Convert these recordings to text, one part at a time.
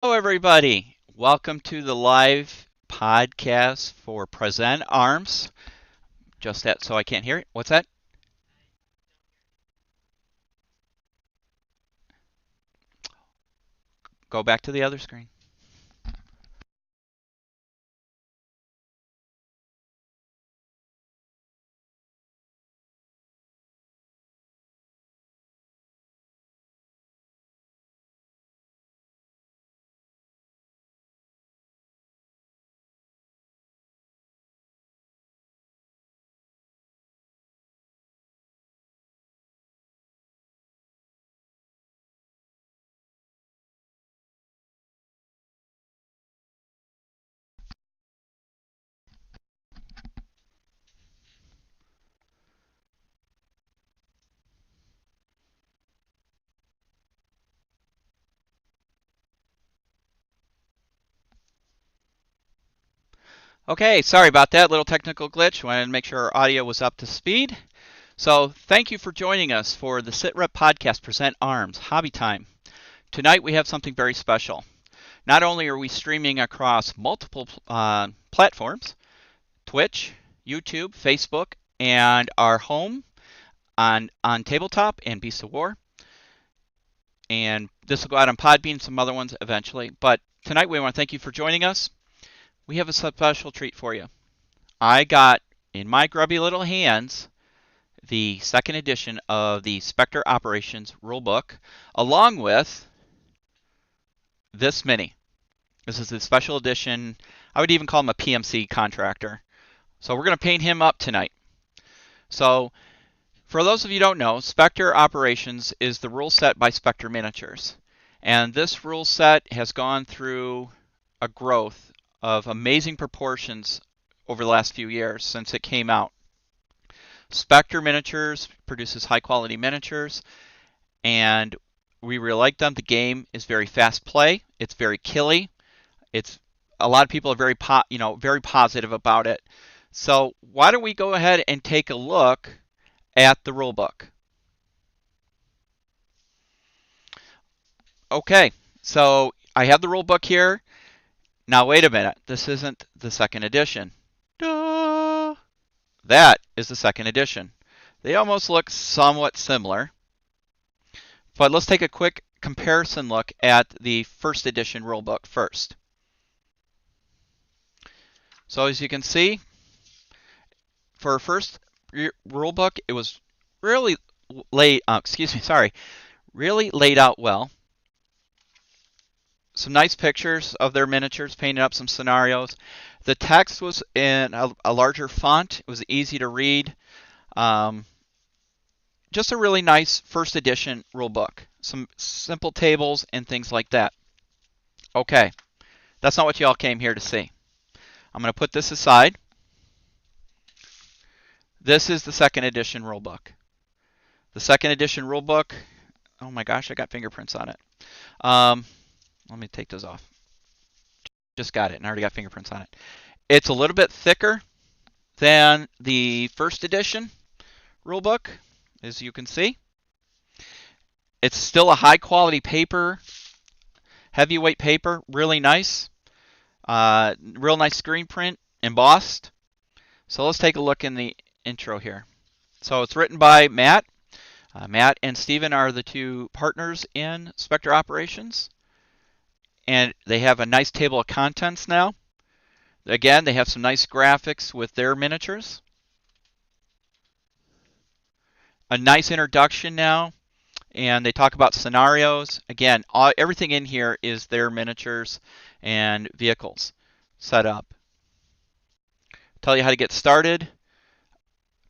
Hello, everybody. Welcome to the live podcast for Present Arms. Just that, so I can't hear it. What's that? Go back to the other screen. Okay, sorry about that little technical glitch. Wanted to make sure our audio was up to speed. So, thank you for joining us for the SitRep podcast Present Arms Hobby Time. Tonight we have something very special. Not only are we streaming across multiple platforms, Twitch, YouTube, Facebook, and our home on Tabletop and Beast of War, and this will go out on Podbean and some other ones eventually. But tonight we want to thank you for joining us. We have a special treat for you. I got in my grubby little hands the second edition of the Spectre Operations Rulebook, along with this mini. This is the special edition. I would even call him a PMC contractor. So we're going to paint him up tonight. So for those of you who don't know, Spectre Operations is the rule set by Spectre Miniatures. And this rule set has gone through a growth of amazing proportions over the last few years since it came out. Spectre Miniatures produces high quality miniatures, and we really like them. The game is very fast play. It's very killy. It's a lot of people are very positive about it. So why don't we go ahead and take a look at the rulebook? Okay, so I have the rulebook here. Now wait a minute, this isn't the second edition. Duh. That is the second edition. They almost look somewhat similar, but let's take a quick comparison look at the first edition rulebook first. So as you can see, for a first rulebook, it was really really laid out well. Some nice pictures of their miniatures, painted up some scenarios. The text was in a larger font. It was easy to read. Just a really nice first edition rulebook. Some simple tables and things like that. Okay, that's not what you all came here to see. I'm going to put this aside. This is the second edition rulebook. The second edition rulebook, oh my gosh, I got fingerprints on it. Let me take those off. Just got it, and I already got fingerprints on it. It's a little bit thicker than the first edition rulebook, as you can see. It's still a high quality paper, heavyweight paper, really nice. Real nice screen print, embossed. So let's take a look in the intro here. So it's written by Matt. Matt and Steven are the two partners in Spectre Operations. And they have a nice table of contents now. Again, they have some nice graphics with their miniatures. A nice introduction now, and they talk about scenarios. Again, everything in here is their miniatures and vehicles set up. Tell you how to get started,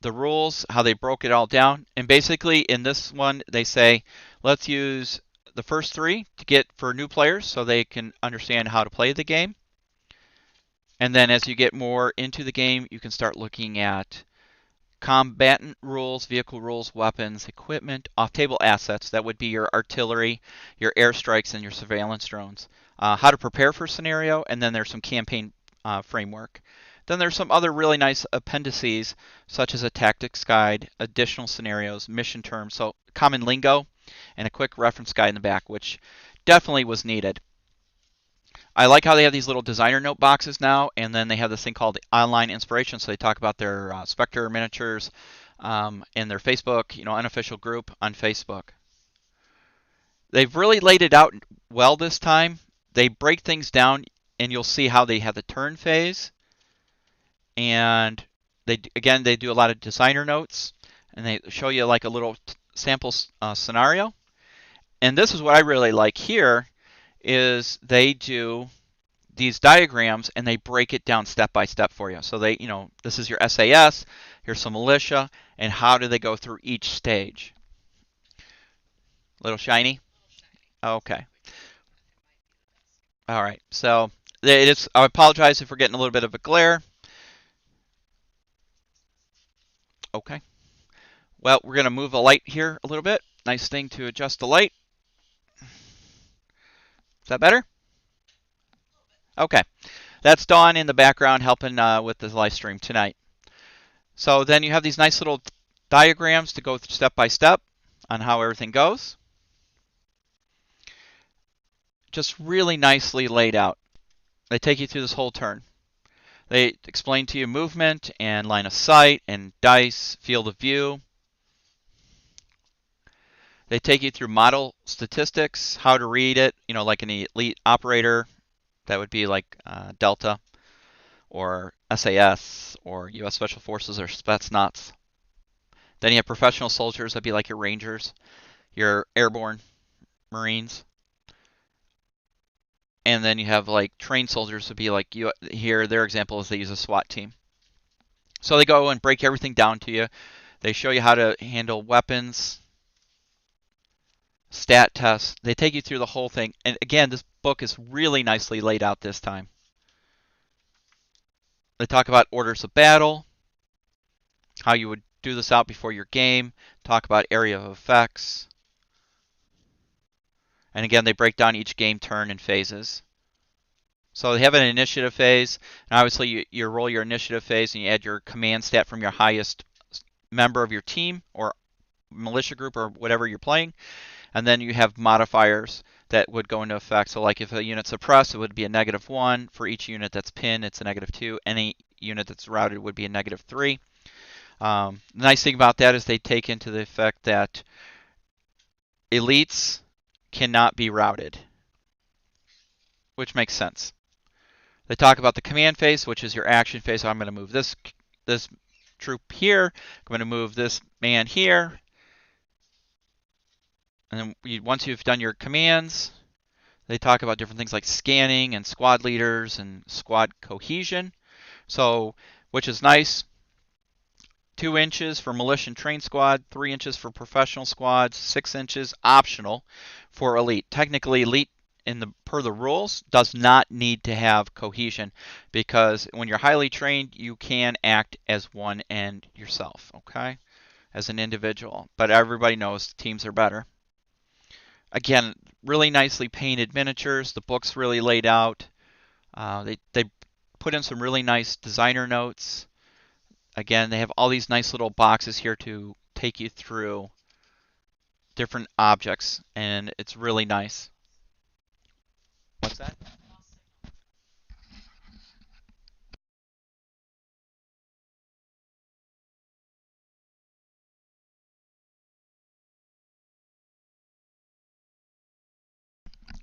the rules, how they broke it all down. And basically in this one, they say, let's use the first three to get for new players so they can understand how to play the game. And then as you get more into the game, you can start looking at combatant rules, vehicle rules, weapons, equipment, off-table assets. That would be your artillery, your airstrikes, and your surveillance drones. How to prepare for a scenario, and then there's some campaign framework. Then there's some other really nice appendices, such as a tactics guide, additional scenarios, mission terms, so common lingo, and a quick reference guide in the back, which definitely was needed. I like how they have these little designer note boxes now, and then they have this thing called online inspiration. So they talk about their Spectre miniatures in their Facebook, unofficial group on Facebook. They've really laid it out well this time. They break things down, and you'll see how they have the turn phase, and they do a lot of designer notes, and they show you like a little sample scenario. And this is what I really like here is they do these diagrams and they break it down step by step for you. So they, this is your SAS, here's some militia, and how do they go through each stage? Little shiny? Okay. All right. So it is. I apologize if we're getting a little bit of a glare. Okay. Well, we're going to move the light here a little bit. Nice thing to adjust the light. Is that better? Okay. That's Dawn in the background helping with the live stream tonight. So then you have these nice little diagrams to go step by step on how everything goes. Just really nicely laid out. They take you through this whole turn. They explain to you movement and line of sight and dice, field of view. They take you through model statistics, how to read it, like an elite operator. That would be like Delta or SAS or U.S. Special Forces or Spetsnaz. Then you have professional soldiers. That'd be like your Rangers, your airborne Marines. And then you have like trained soldiers would be like you here. Their example is they use a SWAT team. So they go and break everything down to you. They show you how to handle weapons, stat tests. They take you through the whole thing. And again, this book is really nicely laid out this time. They talk about orders of battle, how you would do this out before your game, talk about area of effects. And again, they break down each game turn in phases. So they have an initiative phase, and obviously you roll your initiative phase and you add your command stat from your highest member of your team or militia group or whatever you're playing. And then you have modifiers that would go into effect. So like if a unit's suppressed, it would be a -1. For each unit that's pinned, it's a -2. Any unit that's routed would be a -3. The nice thing about that is they take into the effect that elites cannot be routed, which makes sense. They talk about the command phase, which is your action phase. So I'm going to move this troop here. I'm going to move this man here. And then once you've done your commands, they talk about different things like scanning and squad leaders and squad cohesion. So, which is nice. 2 inches for militia and trained squad, 3 inches for professional squads, 6 inches optional for elite. Technically, elite per the rules does not need to have cohesion because when you're highly trained, you can act as one and yourself, okay, as an individual. But everybody knows teams are better. Again, really nicely painted miniatures. The book's really laid out. They put in some really nice designer notes. Again, they have all these nice little boxes here to take you through different objects, and it's really nice. What's that?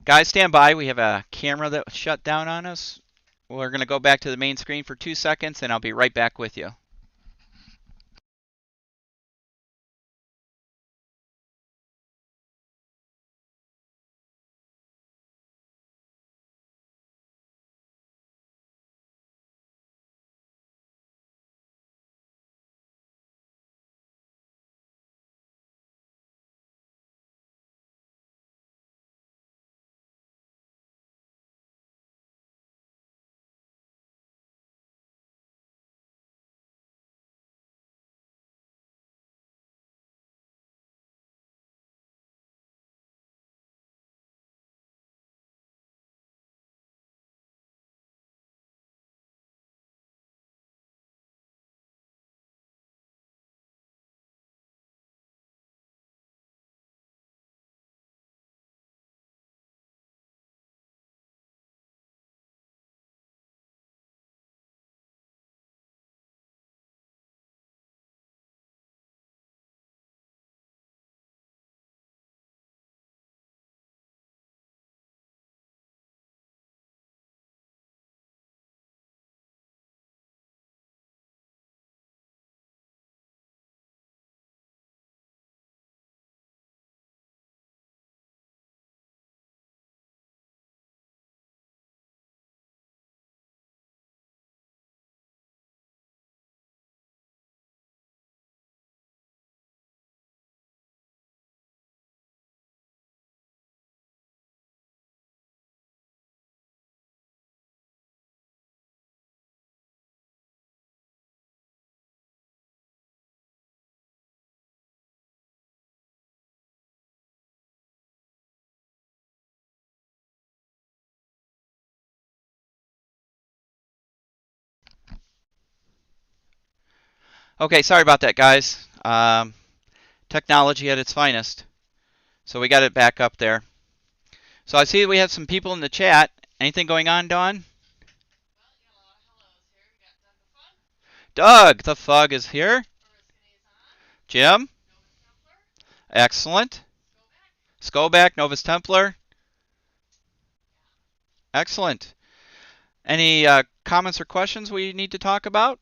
Guys, stand by. We have a camera that shut down on us. We're going to go back to the main screen for 2 seconds, and I'll be right back with you. Okay, sorry about that, guys. Technology at its finest. So we got it back up there. So I see we have some people in the chat. Anything going on, Dawn? Doug, the Fug is here. Jim? Excellent. Skoback, Novus Templar. Excellent. Any comments or questions we need to talk about?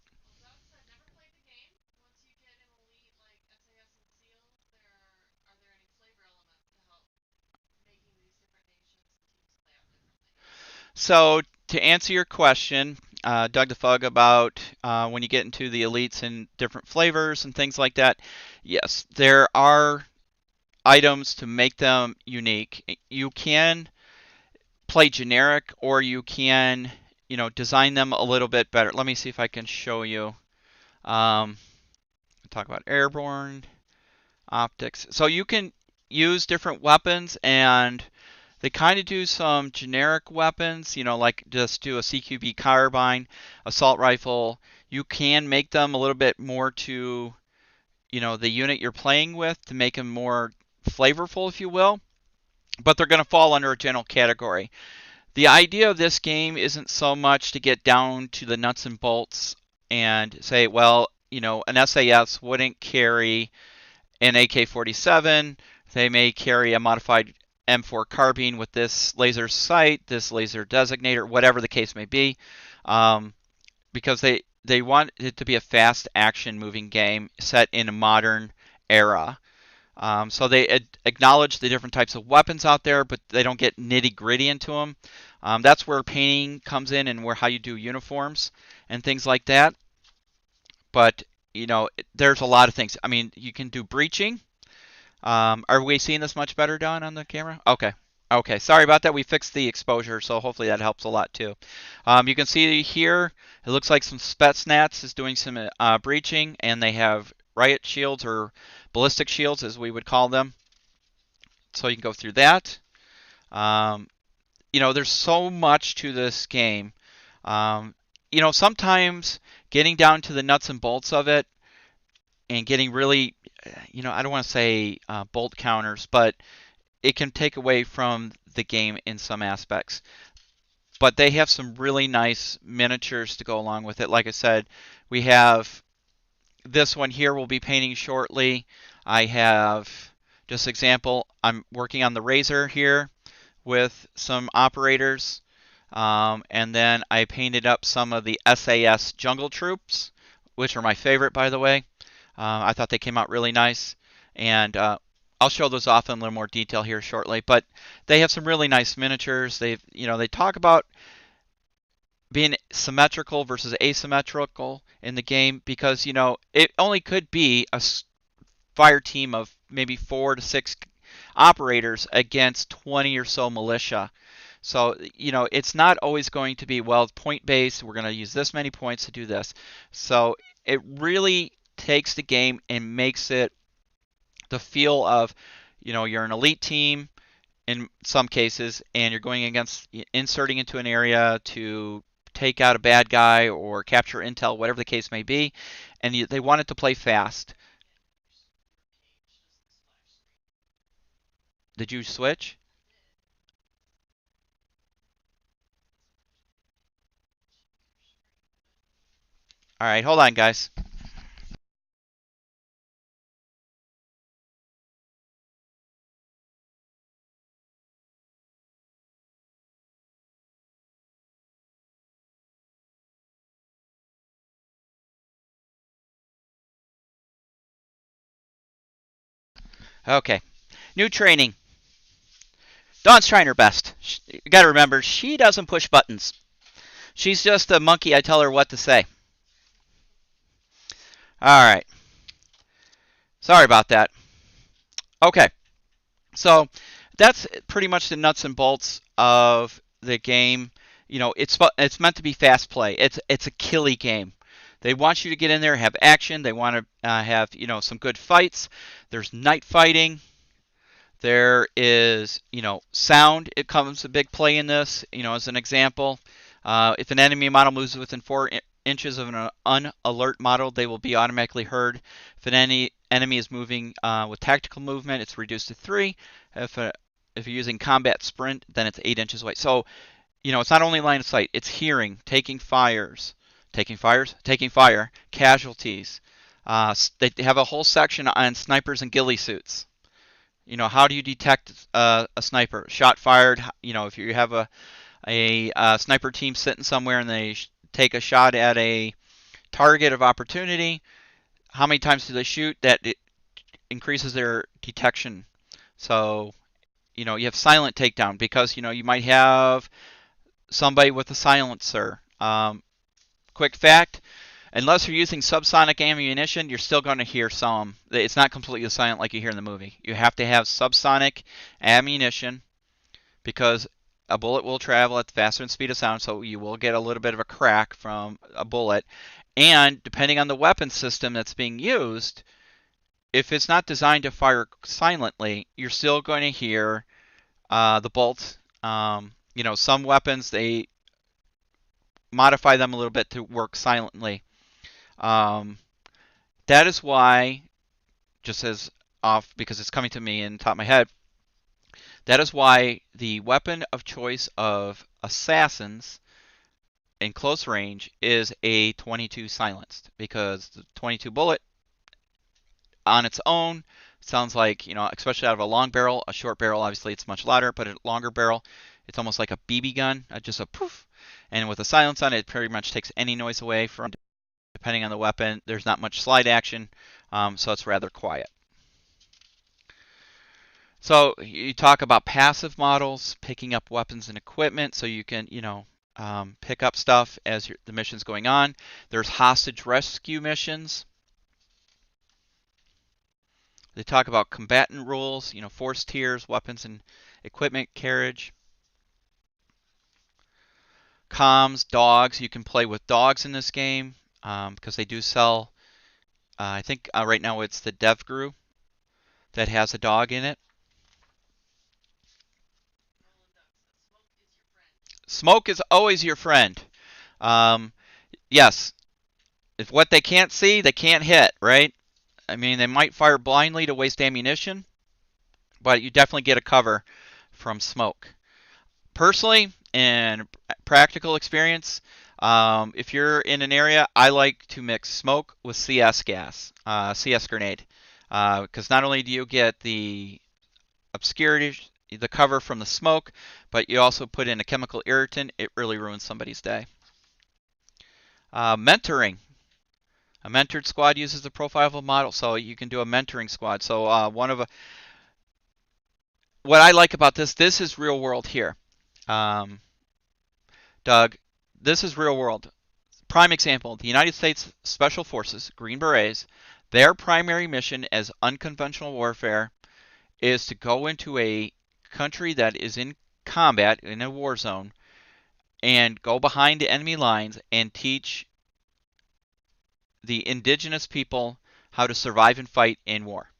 So to answer your question, Doug the Fug, about when you get into the elites and different flavors and things like that, yes, there are items to make them unique. You can play generic, or you can, design them a little bit better. Let me see if I can show you. Talk about airborne optics. So you can use different weapons, and they kind of do some generic weapons, like just do a CQB carbine, assault rifle. You can make them a little bit more to, the unit you're playing with, to make them more flavorful, if you will. But they're going to fall under a general category. The idea of this game isn't so much to get down to the nuts and bolts and say, well, an SAS wouldn't carry an AK-47. They may carry a modified M4 carbine with this laser sight, this laser designator, whatever the case may be, because they want it to be a fast action moving game set in a modern era. So they acknowledge the different types of weapons out there, but they don't get nitty gritty into them. That's where painting comes in, and where how you do uniforms and things like that. But there's a lot of things. I mean, you can do breaching. Are we seeing this much better, Don, on the camera? Okay. Okay, sorry about that. We fixed the exposure, so hopefully that helps a lot too. You can see here, it looks like some Spetsnaz is doing some breaching, and they have riot shields, or ballistic shields as we would call them. So you can go through that. There's so much to this game. Sometimes getting down to the nuts and bolts of it and getting really, I don't want to say bolt counters, but it can take away from the game in some aspects. But they have some really nice miniatures to go along with it. Like I said, we have this one here we'll be painting shortly. I have, just example, I'm working on the Razor here with some operators. And then I painted up some of the SAS Jungle Troops, which are my favorite, by the way. I thought they came out really nice. And I'll show those off in a little more detail here shortly. But they have some really nice miniatures. They talk about being symmetrical versus asymmetrical in the game, because it only could be a fire team of maybe 4 to 6 operators against 20 or so militia. So it's not always going to be, well, point based, we're going to use this many points to do this. So it really takes the game and makes it the feel of you're an elite team in some cases, and you're going against, inserting into an area to take out a bad guy or capture intel, whatever the case may be, and they want it to play fast. Did you switch? All right, hold on, guys. Okay, new training. Dawn's trying her best. You got to remember, she doesn't push buttons. She's just a monkey. I tell her what to say. All right. Sorry about that. Okay. So that's pretty much the nuts and bolts of the game. It's meant to be fast play. It's a killy game. They want you to get in there, have action. They want to have some good fights. There's night fighting. There is sound. It comes a big play in this. As an example, if an enemy model moves within inches of an unalert model, they will be automatically heard. If any enemy is moving with tactical movement, it's reduced to 3. If you're using combat sprint, then it's 8 inches away. So, it's not only line of sight, it's hearing, taking fire, casualties. They have a whole section on snipers and ghillie suits. How do you detect a sniper? Shot fired, if you have a sniper team sitting somewhere and they take a shot at a target of opportunity, how many times do they shoot? That it increases their detection. So, you have silent takedown because, you might have somebody with a silencer. Quick fact, unless you're using subsonic ammunition, you're still going to hear some. It's not completely silent like you hear in the movie. You have to have subsonic ammunition because a bullet will travel at the faster speed of sound, so you will get a little bit of a crack from a bullet. And depending on the weapon system that's being used, if it's not designed to fire silently, you're still going to hear the bolts. Some weapons, they modify them a little bit to work silently. That is why, just as off because it's coming to me in the top of my head, that is why the weapon of choice of assassins in close range is a .22 silenced, because the .22 bullet on its own sounds like, especially out of a long barrel. A short barrel, obviously, it's much louder, but a longer barrel, it's almost like a BB gun, just a poof. And with a silence on it, it pretty much takes any noise away from, depending on the weapon. There's not much slide action, so it's rather quiet. So you talk about passive models, picking up weapons and equipment, so you can, pick up stuff as the mission's going on. There's hostage rescue missions. They talk about combatant rules, force tiers, weapons and equipment carriage. Comms, dogs. You can play with dogs in this game because they do sell, I think right now it's the DevGru that has a dog in it. Smoke is always your friend. Yes, if what they can't see, they can't hit, right? I mean, they might fire blindly to waste ammunition, but you definitely get a cover from smoke. Personally, in practical experience, if you're in an area, I like to mix smoke with CS gas, CS grenade, because not only do you get the obscurity, the cover from the smoke, but you also put in a chemical irritant. It really ruins somebody's day. Mentoring. A mentored squad uses the profile of a model, so you can do a mentoring squad. So what I like about this is real world here. Doug, this is real world. Prime example, the United States Special Forces, Green Berets, their primary mission as unconventional warfare is to go into a country that is in combat, in a war zone, and go behind the enemy lines and teach the indigenous people how to survive and fight in war.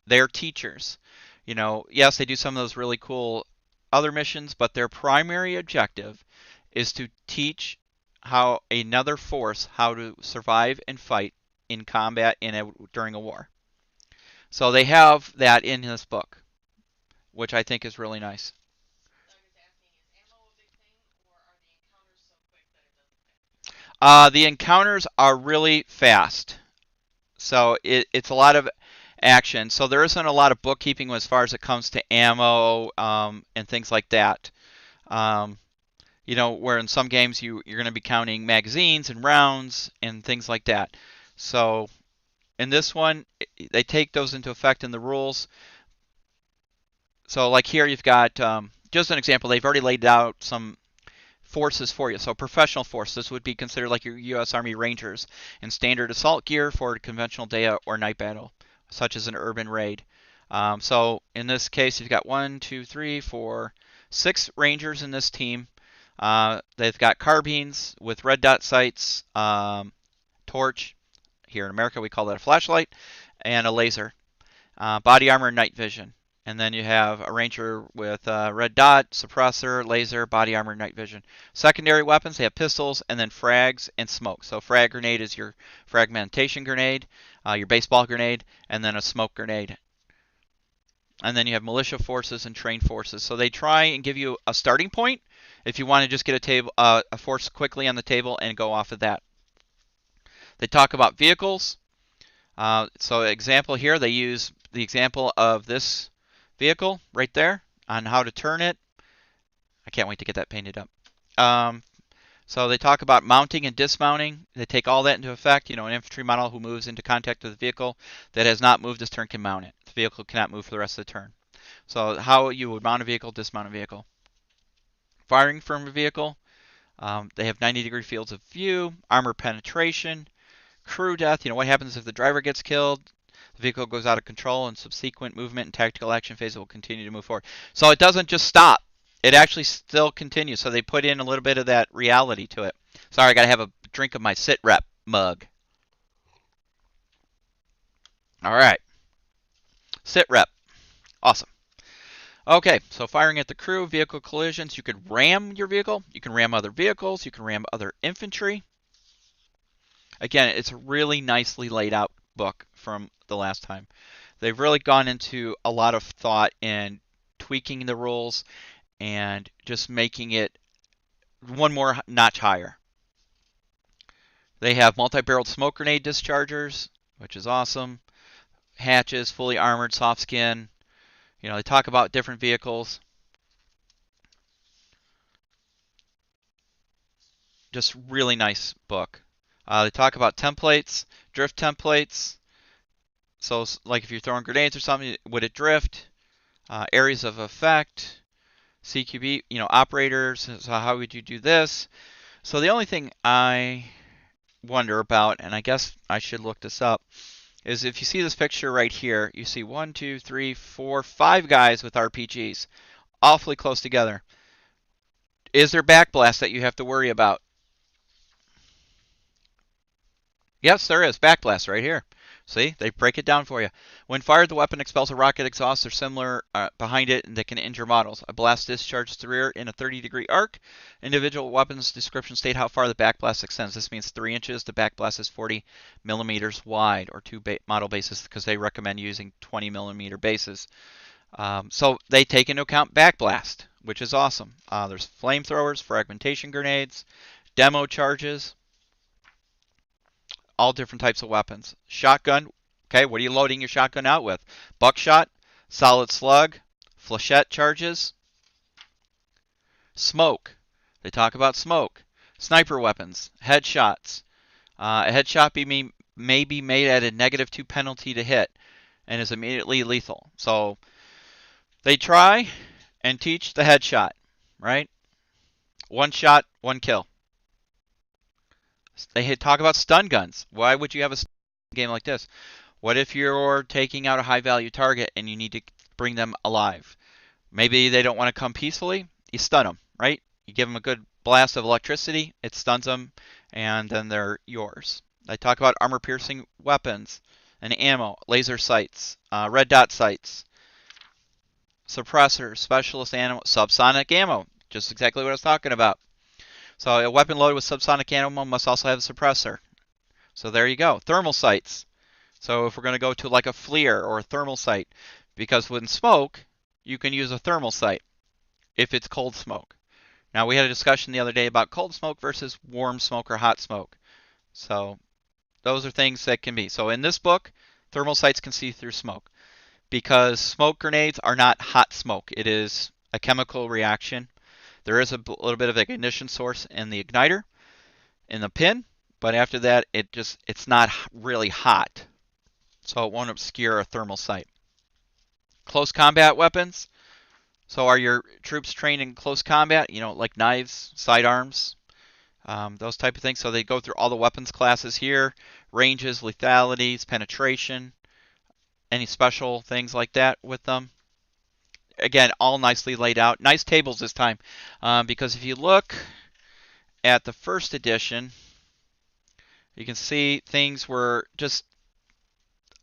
They're teachers. Yes, they do some of those really cool other missions, but their primary objective is to teach how another force how to survive and fight in combat during a war. So they have that in this book, which I think is really nice. The encounters are really fast, so it's a lot of action. So there isn't a lot of bookkeeping as far as it comes to ammo and things like that. Where in some games you're going to be counting magazines and rounds and things like that. So in this one, they take those into effect in the rules. So like here you've got, just an example, they've already laid out some forces for you. So professional forces would be considered like your U.S. Army Rangers in standard assault gear for a conventional day or night battle, such as an urban raid. So in this case, you've got 1, 2, 3, 4, 6 Rangers in this team. They've got carbines with red dot sights, torch, here in America we call that a flashlight, and a laser, body armor and night vision. And then you have a ranger with red dot, suppressor, laser, body armor, night vision. Secondary weapons, they have pistols and then frags and smoke. So frag grenade is your fragmentation grenade, your baseball grenade, and then a smoke grenade. And then you have militia forces and trained forces. So they try and give you a starting point if you want to just get a force quickly on the table and go off of that. They talk about vehicles. So example here, they use the example of this vehicle right there on how to turn it. I can't wait to get that painted up. So they talk about mounting and dismounting. They take all that into effect. You know, an infantry model who moves into contact with the vehicle that has not moved this turn can mount it. The vehicle cannot move for the rest of the turn. So how you would mount a vehicle, dismount a vehicle. Firing from a vehicle. They have 90-degree fields of view, armor penetration, crew death. You know, what happens if the driver gets killed? The vehicle goes out of control, and subsequent movement and tactical action phase will continue to move forward. So it doesn't just stop. It actually still continues. So they put in a little bit of that reality to it. Sorry, I got to have a drink of my sit rep mug. All right. Sit rep. Awesome. Okay, so firing at the crew, vehicle collisions. You could ram your vehicle. You can ram other vehicles. You can ram other infantry. Again, it's a really nicely laid out book from the last time. They've really gone into a lot of thought in tweaking the rules and just making it one more notch higher. They have multi-barreled smoke grenade dischargers, which is awesome. Hatches, fully armored, soft skin. You know, they talk about different vehicles. Just really nice book. They talk about templates, drift templates. So, like if you're throwing grenades or something, would it drift? Areas of effect, CQB, you know, operators. So how would you do this? So the only thing I wonder about, and I guess I should look this up, is if you see this picture right here, you see 1, 2, 3, 4, 5 guys with RPGs, awfully close together. Is there backblast that you have to worry about? Yes, there is. Backblast right here. See, they break it down for you. When fired, the weapon expels a rocket exhaust or similar behind it and that can injure models. A blast discharges the rear in a 30-degree arc. Individual weapons description state how far the backblast extends. This means 3 inches. The backblast is 40 millimeters wide, or 2 model bases, because they recommend using 20 millimeter bases. So they take into account backblast, which is awesome. There's flamethrowers, fragmentation grenades, demo charges, all different types of weapons. Shotgun, okay, what are you loading your shotgun out with? Buckshot, solid slug, flechette charges, smoke. They talk about smoke. Sniper weapons, headshots. A headshot may be made at a -2 penalty to hit and is immediately lethal. So they try and teach the headshot, right? One shot, one kill. They talk about stun guns. Why would you have a game like this? What if you're taking out a high value target and you need to bring them alive? Maybe they don't want to come peacefully. You stun them, right? You give them a good blast of electricity, it stuns them, and then they're yours. They talk about armor piercing weapons and ammo, laser sights, red dot sights, suppressors, specialist ammo, subsonic ammo. Just exactly what I was talking about. So a weapon loaded with subsonic ammo must also have a suppressor. So there you go. Thermal sights. So if we're going to go to like a FLIR or a thermal sight, because with smoke, you can use a thermal sight if it's cold smoke. Now we had a discussion the other day about cold smoke versus warm smoke or hot smoke. So those are things that can be. So in this book, thermal sights can see through smoke because smoke grenades are not hot smoke. It is a chemical reaction. There is a little bit of ignition source in the igniter, in the pin, but after that, it's not really hot, so it won't obscure a thermal sight. Close combat weapons. So are your troops trained in close combat? You know, like knives, sidearms, those type of things. So they go through all the weapons classes here, ranges, lethalities, penetration, any special things like that with them. Again, all nicely laid out. Nice tables this time, because if you look at the first edition, you can see things were just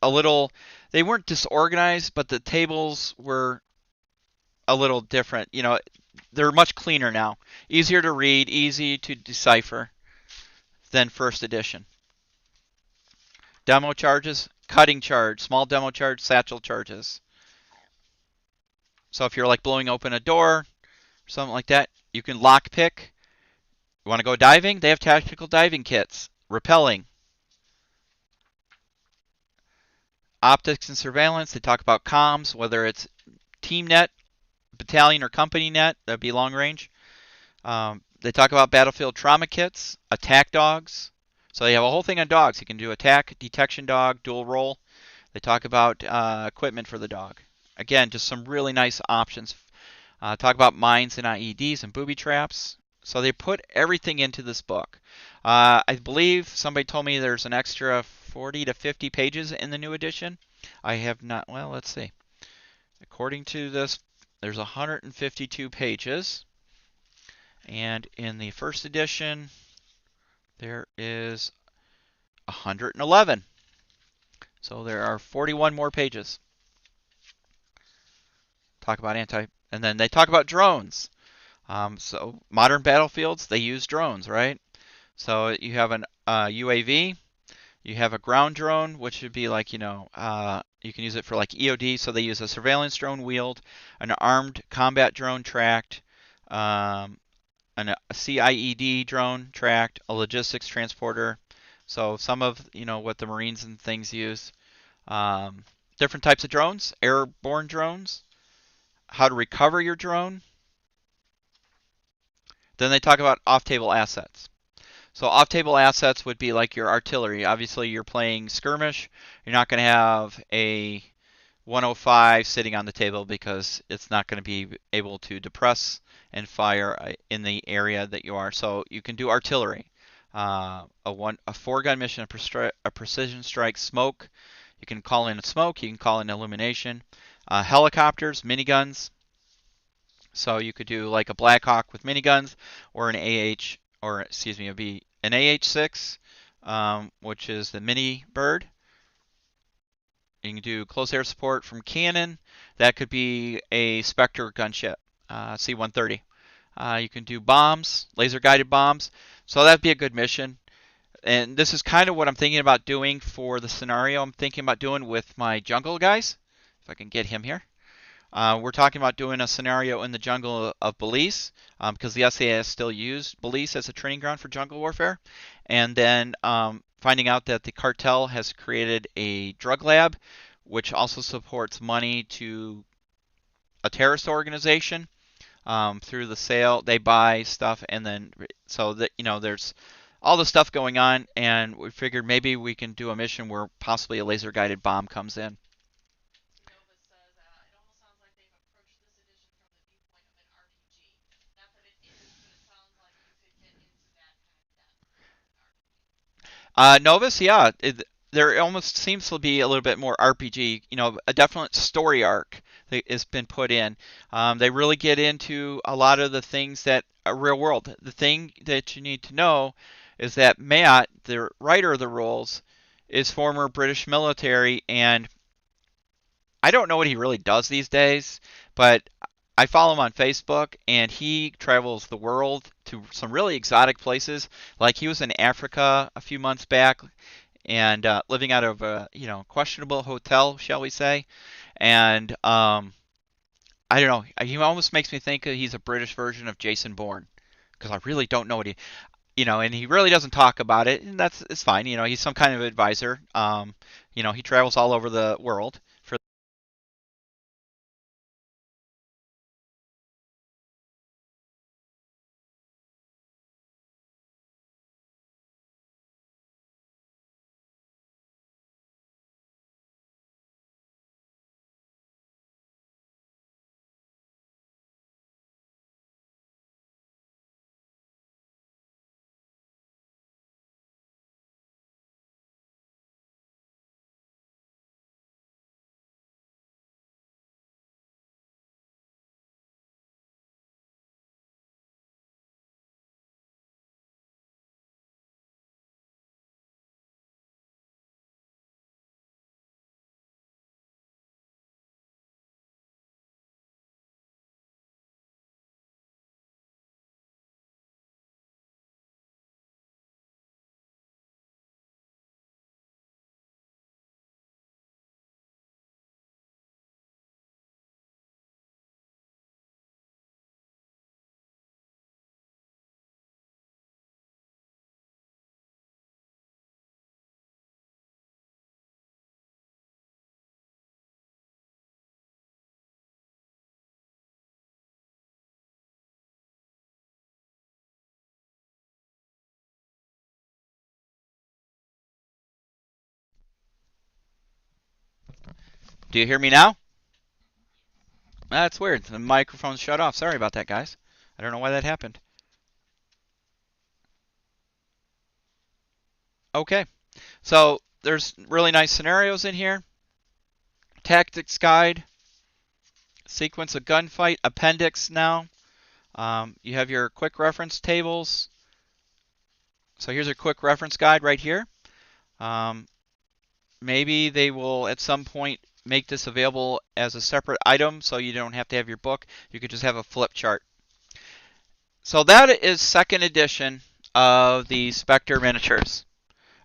a little, they weren't disorganized, but the tables were a little different. They're much cleaner now, easier to read, easy to decipher than first edition. Demo charges, cutting charge, small demo charge, satchel charges. So if you're like blowing open a door or something like that, you can lock pick. You want to go diving? They have tactical diving kits. Rappelling. Optics and surveillance. They talk about comms, whether it's team net, battalion, or company net. That'd be long range. They talk about battlefield trauma kits, attack dogs. So they have a whole thing on dogs. You can do attack, detection dog, dual role. They talk about equipment for the dog. Again, just some really nice options. Talk about mines and IEDs and booby traps. So they put everything into this book. I believe somebody told me there's an extra 40 to 50 pages in the new edition. I have not, well, let's see. According to this, there's 152 pages. And in the first edition, there is 111. So there are 41 more pages. Talk about and then they talk about drones. So modern battlefields, they use drones, right? So you have an UAV, you have a ground drone, which would be like, you can use it for like EOD. So they use a surveillance drone wheeled, an armed combat drone tracked, a CIED drone tracked, a logistics transporter. So some of what the Marines and things use. Different types of drones, airborne drones, how to recover your drone. Then they talk about off-table assets. So off-table assets would be like your artillery. Obviously, you're playing skirmish. You're not going to have a 105 sitting on the table because it's not going to be able to depress and fire in the area that you are. So you can do artillery. A four-gun mission, a precision strike smoke. You can call in a smoke. You can call in illumination. Helicopters, miniguns. So you could do like a Black Hawk with miniguns, or an AH, or excuse me, it'd be an AH-6, which is the mini bird. You can do close air support from cannon. That could be a Spectre gunship, C-130. You can do bombs, laser guided bombs. So that'd be a good mission. And this is kind of what I'm thinking about doing for the scenario I'm thinking about doing with my jungle guys. If I can get him here. We're talking about doing a scenario in the jungle of Belize, because the SAS still used Belize as a training ground for jungle warfare. And then finding out that the cartel has created a drug lab, which also supports money to a terrorist organization through the sale. They buy stuff, and then so that there's all the stuff going on, and we figured maybe we can do a mission where possibly a laser guided bomb comes in. Novus, yeah, there almost seems to be a little bit more RPG, a definite story arc that has been put in. They really get into a lot of the things that are real world. The thing that you need to know is that Matt, the writer of the rules, is former British military, and I don't know what he really does these days, but I follow him on Facebook, and he travels the world to some really exotic places. Like he was in Africa a few months back, and living out of a questionable hotel, shall we say? And I don't know. He almost makes me think that he's a British version of Jason Bourne, because I really don't know what and he really doesn't talk about it, and it's fine. He's some kind of advisor. He travels all over the world for Do you hear me now? That's weird. The microphone's shut off. Sorry about that, guys. I don't know why that happened. Okay, so there's really nice scenarios in here. Tactics guide, sequence of gunfight, appendix now. You have your quick reference tables. So here's a quick reference guide right here. Maybe they will at some point make this available as a separate item so you don't have to have your book. You could just have a flip chart. So that is second edition of the Spectre miniatures.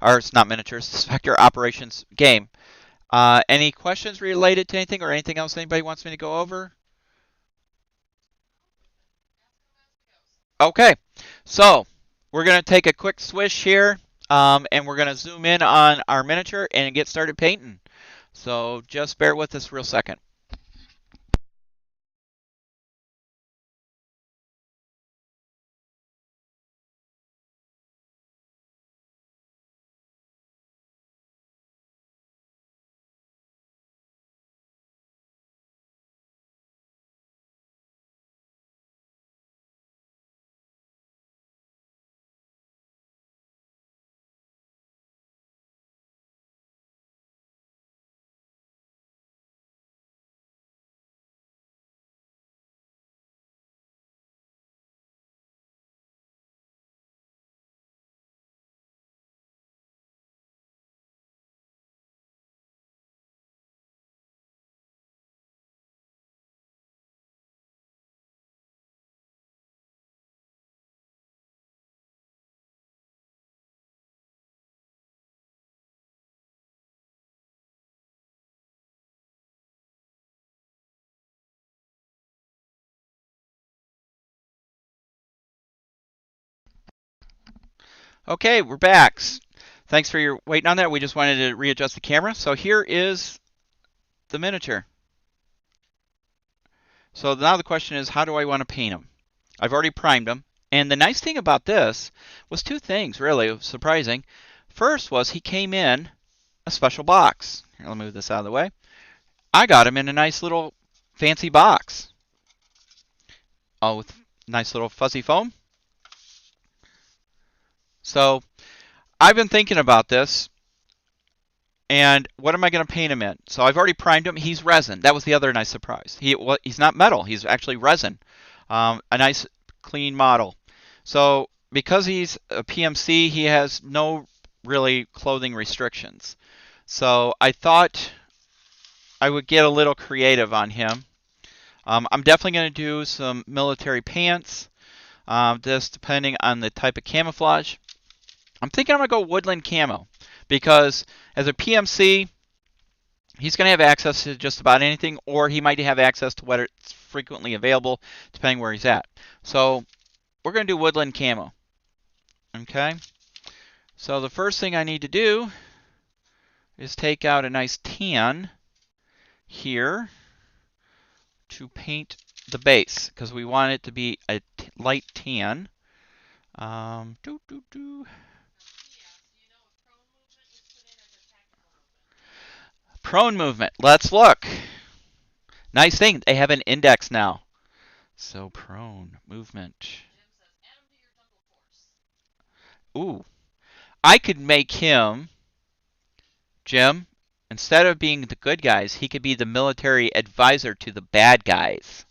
Or it's not miniatures, the Spectre Operations game. Any questions related to anything or anything else anybody wants me to go over? Okay, so we're going to take a quick swish here and we're going to zoom in on our miniature and get started painting. So just bear with us real second. Okay, we're back. Thanks for your waiting on that. We just wanted to readjust the camera. So here is the miniature. So now the question is, how do I want to paint them? I've already primed them. And the nice thing about this was two things, really surprising. First was he came in a special box. Here, let me move this out of the way. I got him in a nice little fancy box. All with nice little fuzzy foam. So I've been thinking about this. And what am I going to paint him in? So I've already primed him. He's resin. That was the other nice surprise. He's not metal. He's actually resin. A nice clean model. So because he's a PMC, he has no really clothing restrictions. So I thought I would get a little creative on him. I'm definitely going to do some military pants, just depending on the type of camouflage. I'm thinking I'm going to go woodland camo because as a PMC, he's going to have access to just about anything, or he might have access to what it's frequently available, depending where he's at. So we're going to do woodland camo. Okay. So the first thing I need to do is take out a nice tan here to paint the base, because we want it to be a light tan. Prone movement. Let's look. Nice thing. They have an index now. So prone movement. Ooh. I could make him, Jim, instead of being the good guys, he could be the military advisor to the bad guys.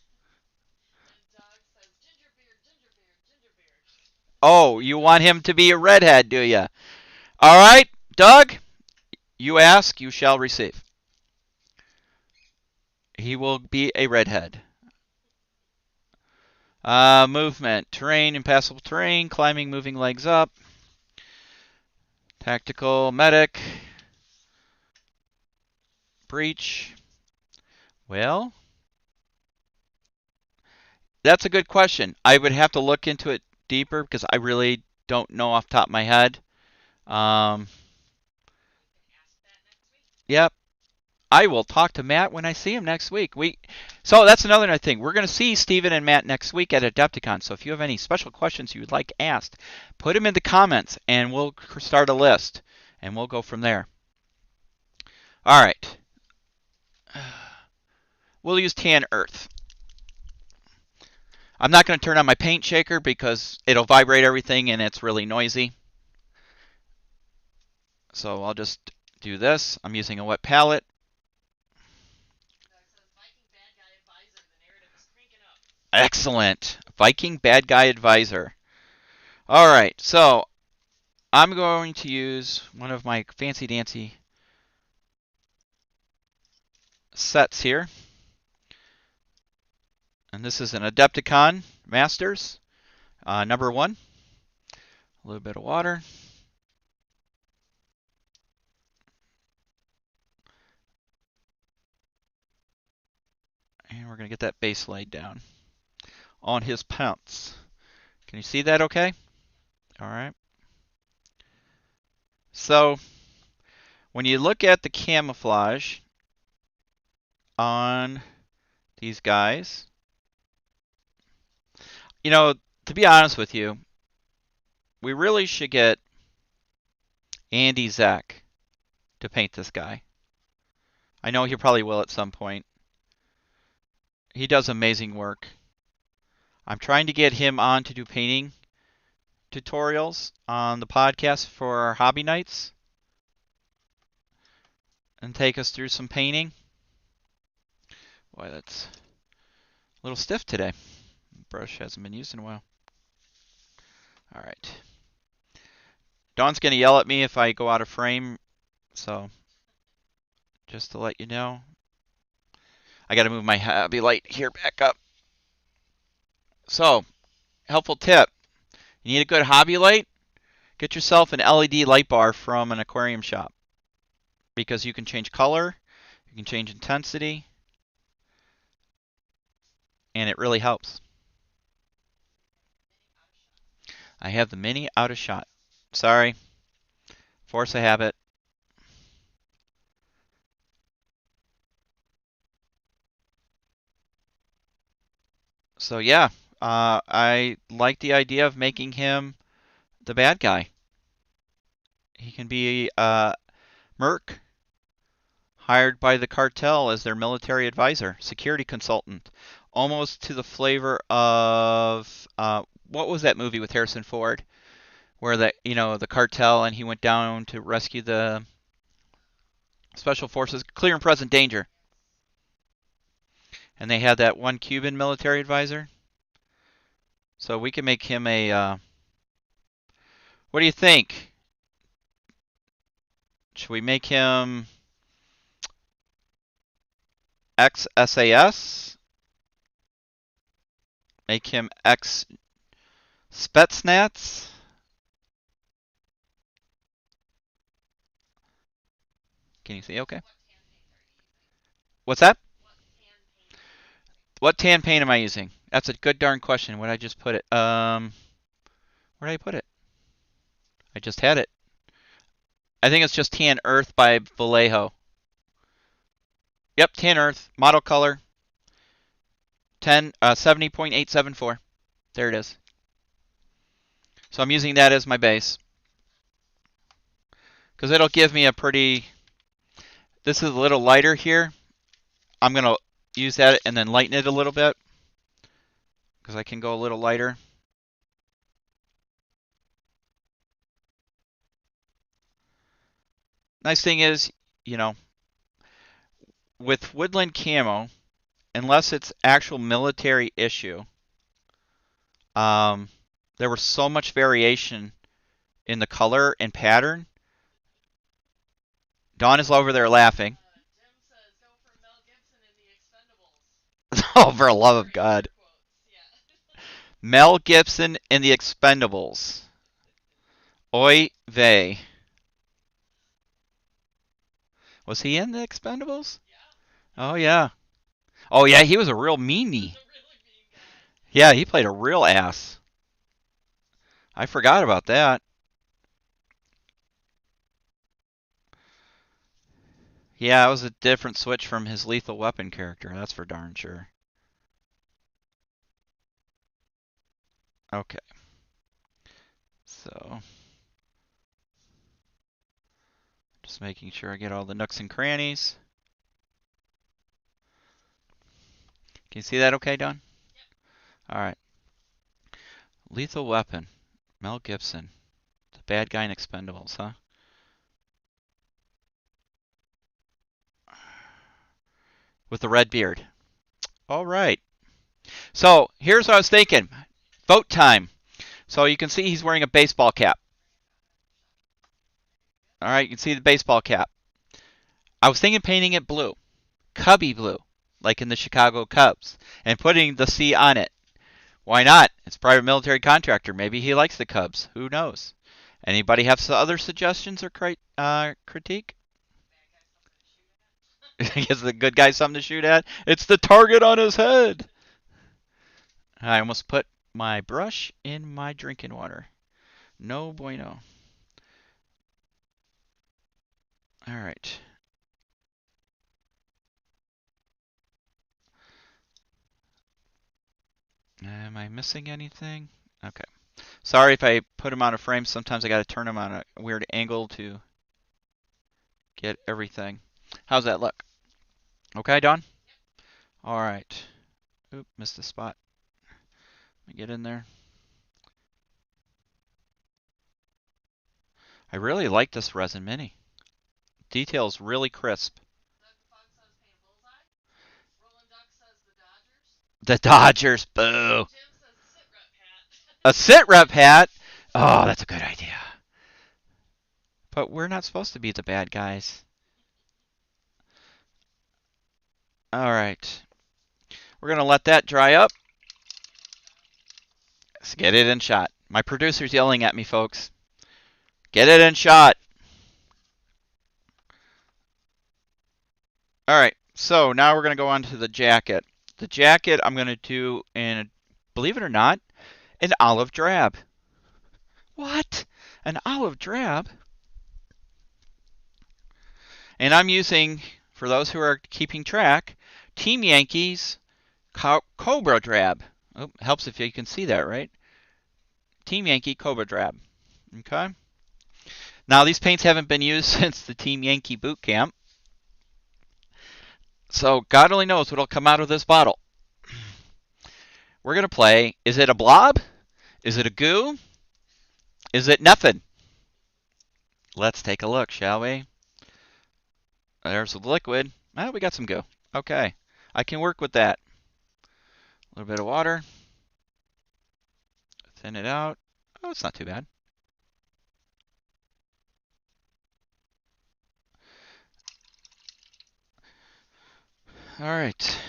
Oh, you want him to be a redhead, do you? All right, Doug, you ask, you shall receive. He will be a redhead. Movement, terrain, impassable terrain, climbing, moving legs up. Tactical, medic. Breach. Well, that's a good question. I would have to look into it deeper because I really don't know off the top of my head. Yep. I will talk to Matt when I see him next week. So that's another thing. We're going to see Steven and Matt next week at Adepticon. So if you have any special questions you would like asked, put them in the comments and we'll start a list and we'll go from there. All right. We'll use tan earth. I'm not going to turn on my paint shaker because it'll vibrate everything and it's really noisy. So I'll just do this. I'm using a wet palette. Excellent. Viking Bad Guy Advisor. All right, so I'm going to use one of my fancy dancy sets here. And this is an Adepticon Masters, number 1. A little bit of water. And we're going to get that base laid down on his pants. Can you see that okay? All right. So when you look at the camouflage on these guys, you know, to be honest with you, we really should get Andy Zach to paint this guy. I know he probably will at some point. He does amazing work. I'm trying to get him on to do painting tutorials on the podcast for our hobby nights and take us through some painting. Boy, that's a little stiff today. The brush hasn't been used in a while. All right. Dawn's going to yell at me if I go out of frame, so just to let you know. I got to move my hobby light here back up. So, helpful tip. You need a good hobby light? Get yourself an LED light bar from an aquarium shop because you can change color, you can change intensity, and it really helps. I have the mini out of shot. Sorry. Force of habit. So yeah, I like the idea of making him the bad guy. He can be Merc, hired by the cartel as their military advisor, security consultant, almost to the flavor of what was that movie with Harrison Ford, where the cartel and he went down to rescue the special forces, Clear and Present Danger, and they had that one Cuban military advisor. So we can make him a. What do you think? Should we make him ex-SAS? Make him ex-Spetsnaz? Can you see? Okay. What's that? What tan paint am I using? That's a good darn question. Where did I just put it? Where did I put it? I just had it. I think it's just Tan Earth by Vallejo. Yep, Tan Earth, model color, 70.874. There it is. So I'm using that as my base because it'll give me a pretty. This is a little lighter here. I'm gonna use that and then lighten it a little bit because I can go a little lighter. Nice thing is, with woodland camo, unless it's actual military issue, there was so much variation in the color and pattern. Dawn is over there laughing. Jim says, go for Mel Gibson in The Expendables. Oh, for the love of God. Yeah. Mel Gibson in The Expendables. Oy vey. Was he in The Expendables? Yeah. Oh, yeah. Oh, yeah, he was a real meanie. Yeah, he played a real ass. I forgot about that. Yeah, it was a different switch from his Lethal Weapon character, that's for darn sure. Okay. So, just making sure I get all the nooks and crannies. Can you see that okay, Don? All right. Lethal Weapon. Mel Gibson. The bad guy in Expendables, huh? With the red beard. All right. So here's what I was thinking. Vote time. So you can see he's wearing a baseball cap. All right, you can see the baseball cap. I was thinking painting it blue. Cubby blue, like in the Chicago Cubs, and putting the C on it. Why not? It's a private military contractor. Maybe he likes the Cubs. Who knows? Anybody have some other suggestions or critique? Gives the good guy something to shoot at. It's the target on his head. I almost put my brush in my drinking water. No bueno. All right. Am I missing anything? Okay. Sorry if I put them on a frame. Sometimes I got to turn them on a weird angle to get everything. How's that look? Okay, Don? All right. Oop, missed a spot. Let me get in there. I really like this Resin Mini. Detail's really crisp. The Dodgers, boo. A sit rep hat? Oh, that's a good idea. But we're not supposed to be the bad guys. All right. We're going to let that dry up. Let's get it in shot. My producer's yelling at me, folks. Get it in shot. All right. So now we're going to go on to the jacket. The jacket I'm going to do in, believe it or not, an olive drab. What? An olive drab? And I'm using, for those who are keeping track, Team Yankees Cobra Drab. Oh, helps if you can see that, right? Team Yankee Cobra Drab. Okay. Now these paints haven't been used since the Team Yankee boot camp. So God only knows what'll come out of this bottle. We're going to play, is it a blob? Is it a goo? Is it nothing? Let's take a look, shall we? There's the liquid. Oh, we got some goo. Okay. I can work with that. A little bit of water. Thin it out. Oh, it's not too bad. All right.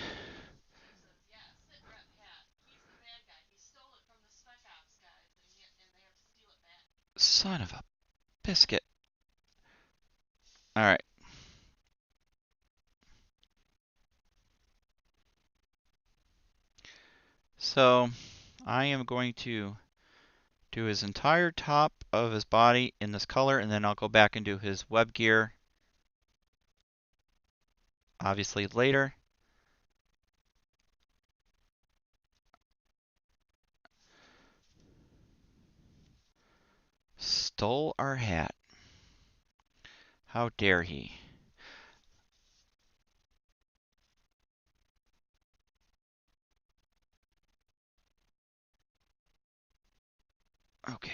Son of a biscuit. All right. So I am going to do his entire top of his body in this color, and then I'll go back and do his web gear obviously later. Stole our hat. How dare he? Okay.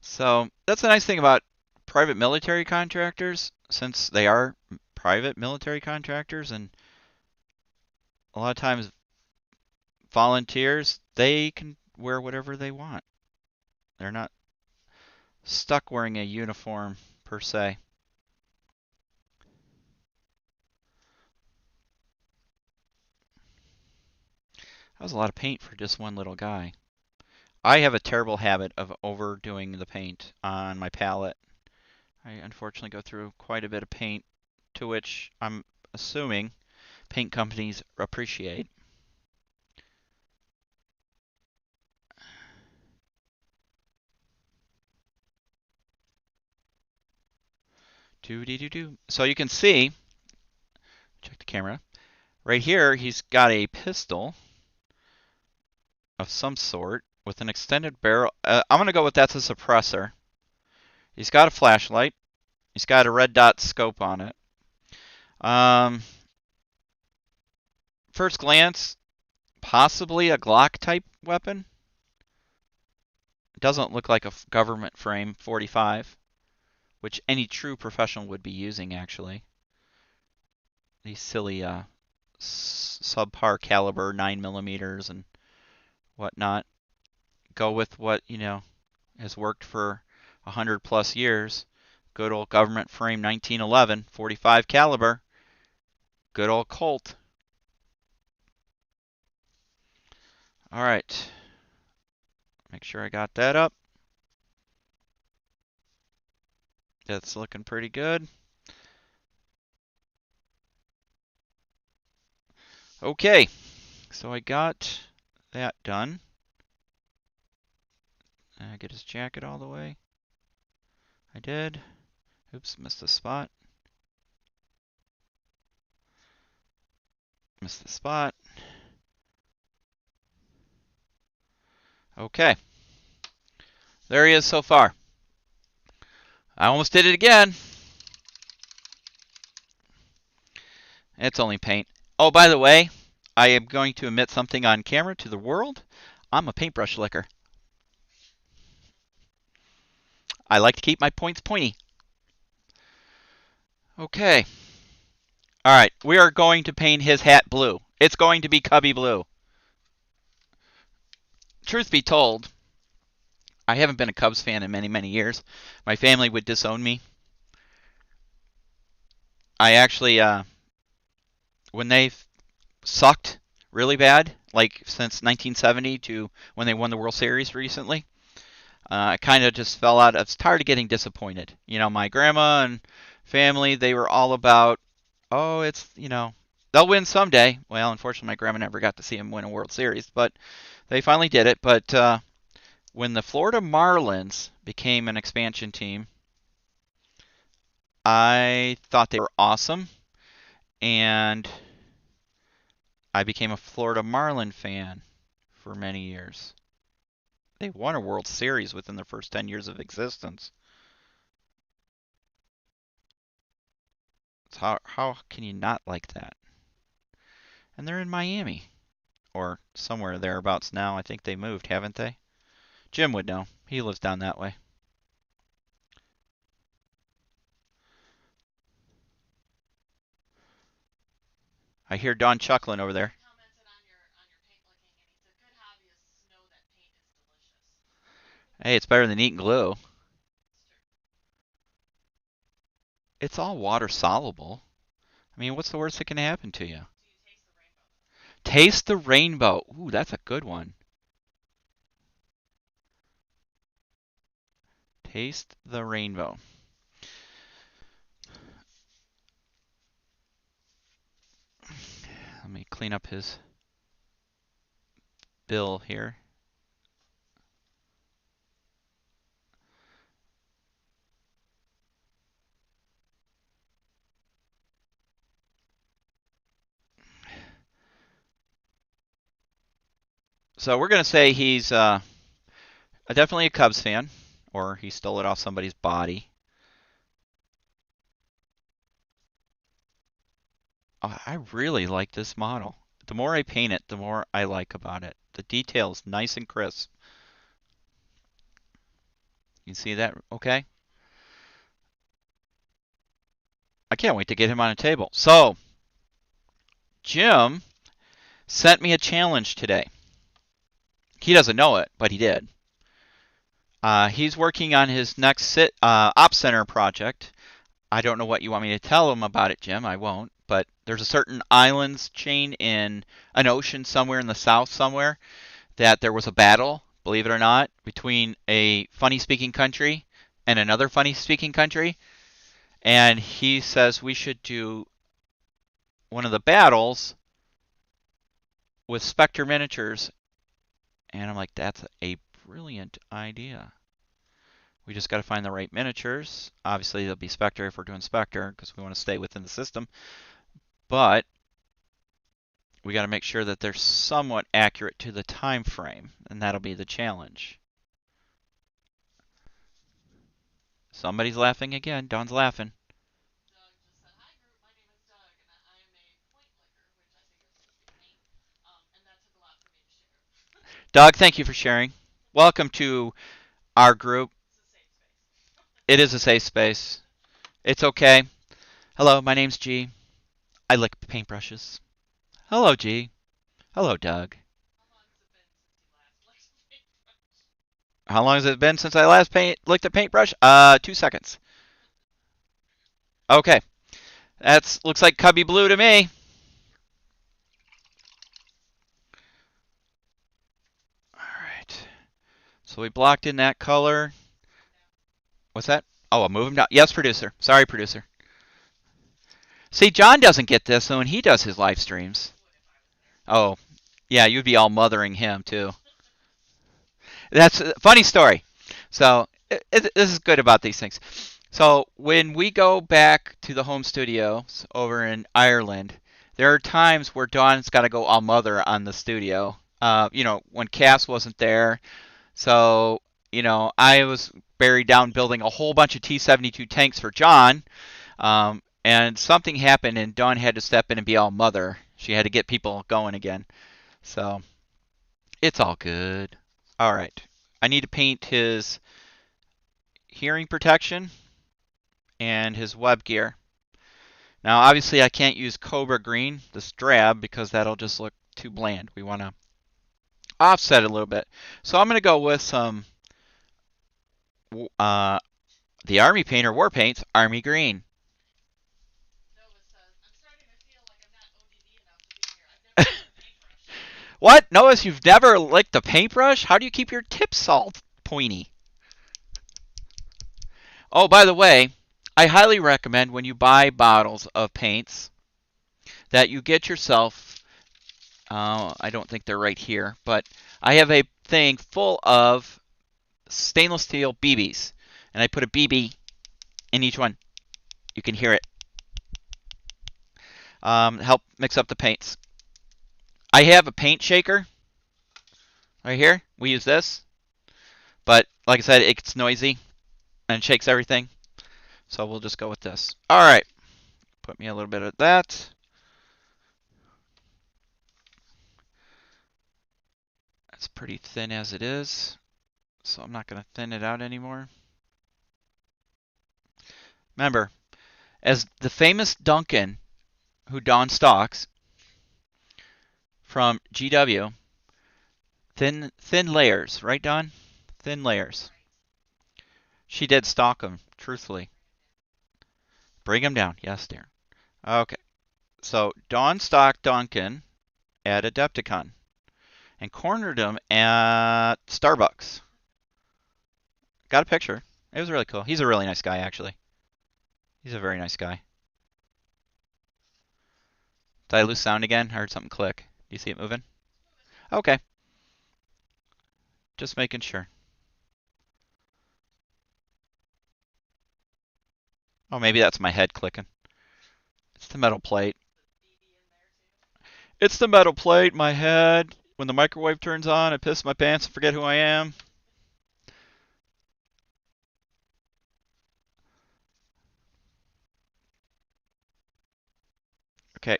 So that's the nice thing about private military contractors, since they are private military contractors, and a lot of times volunteers, they can wear whatever they want. They're not stuck wearing a uniform per se. That was a lot of paint for just one little guy. I have a terrible habit of overdoing the paint on my palette. I unfortunately go through quite a bit of paint, to which I'm assuming paint companies appreciate. Doo-dee-doo-doo. So you can see, check the camera, right here he's got a pistol of some sort with an extended barrel. I'm going to go with that's a suppressor. He's got a flashlight. He's got a red dot scope on it. first glance, possibly a Glock type weapon. It doesn't look like a government frame 45, which any true professional would be using actually. These silly subpar caliber 9mm and whatnot. Go with what, has worked for 100+ years. Good old government frame 1911, 45 caliber. Good old Colt. All right. Make sure I got that up. That's looking pretty good. Okay, so I got that done. Get his jacket all the way. I did. Oops, missed the spot. Missed the spot. Okay. There he is so far. I almost did it again. It's only paint. Oh, by the way, I am going to emit something on camera to the world. I'm a paintbrush licker. I like to keep my points pointy. Okay. All right, we are going to paint his hat blue. It's going to be Cubby blue. Truth be told, I haven't been a Cubs fan in many, many years. My family would disown me. I actually, when they sucked really bad, like since 1970 to when they won the World Series recently, I kind of just fell out. I was tired of getting disappointed. My grandma and family, they were all about, oh, they'll win someday. Well, unfortunately, my grandma never got to see them win a World Series, but they finally did it. But when the Florida Marlins became an expansion team, I thought they were awesome, and I became a Florida Marlin fan for many years. They won a World Series within their first 10 years of existence. So how can you not like that? And they're in Miami, or somewhere thereabouts now. I think they moved, haven't they? Jim would know. He lives down that way. I hear Don chuckling over there. Hey, it's better than eating glue. It's all water soluble. I mean, what's the worst that can happen to you? Taste the rainbow. Ooh, that's a good one. Taste the rainbow. Let me clean up his bill here. So we're going to say he's definitely a Cubs fan, or he stole it off somebody's body. I really like this model. The more I paint it, the more I like about it. The detail's nice and crisp. You see that okay? I can't wait to get him on a table. So, Jim sent me a challenge today. He doesn't know it, but he did. He's working on his next Op Center project. I don't know what you want me to tell him about it, Jim. I won't. But there's a certain islands chain in an ocean somewhere in the south somewhere that there was a battle, believe it or not, between a funny-speaking country and another funny-speaking country. And he says we should do one of the battles with Spectre miniatures. And I'm like, that's a brilliant idea. We just got to find the right miniatures. Obviously, they'll be Spectre if we're doing Spectre because we want to stay within the system. But we got to make sure that they're somewhat accurate to the time frame, and that'll be the challenge. Somebody's laughing again. Don's laughing. Doug, thank you for sharing. Welcome to our group. It is a safe space. It's okay. Hello, my name's G. I lick paintbrushes. Hello, G. Hello, Doug. How long has it been since I last licked a paintbrush? 2 seconds. Okay, that's looks like Cubby Blue to me. All right. So we blocked in that color. What's that? Oh, I'll move him down. Yes, producer. Sorry, producer. See, John doesn't get this when he does his live streams. Oh, yeah, you'd be all mothering him too. That's a funny story. So this is good about these things. So when we go back to the home studios over in Ireland, there are times where Dawn's got to go all mother on the studio. When Cass wasn't there. So, I was buried down building a whole bunch of T-72 tanks for John. And something happened and Dawn had to step in and be all mother. She had to get people going again. So it's all good. All right. I need to paint his hearing protection and his web gear. Now, obviously, I can't use Cobra Green, this drab, because that'll just look too bland. We want to offset it a little bit. So I'm going to go with some the Army Painter War Paints Army Green. What? Notice you've never licked a paintbrush? How do you keep your tips all pointy? Oh, by the way, I highly recommend when you buy bottles of paints that you get yourself, I don't think they're right here, but I have a thing full of stainless steel BBs. And I put a BB in each one. You can hear it. Help mix up the paints. I have a paint shaker right here. We use this. But like I said, it gets noisy and shakes everything. So we'll just go with this. All right. Put me a little bit of that. It's pretty thin as it is. So I'm not going to thin it out anymore. Remember, as the famous Duncan, who Dawn stalks, from GW, thin layers, right, Dawn? Thin layers. She did stalk him, truthfully. Bring him down. Yes, dear. Okay. So Dawn stalked Duncan at Adepticon and cornered him at Starbucks. Got a picture. It was really cool. He's a really nice guy, actually. He's a very nice guy. Did I lose sound again? I heard something click. Do you see it moving? Okay. Just making sure. Oh, maybe that's my head clicking. It's the metal plate. It's the metal plate, my head. When the microwave turns on, I piss my pants and forget who I am. Okay.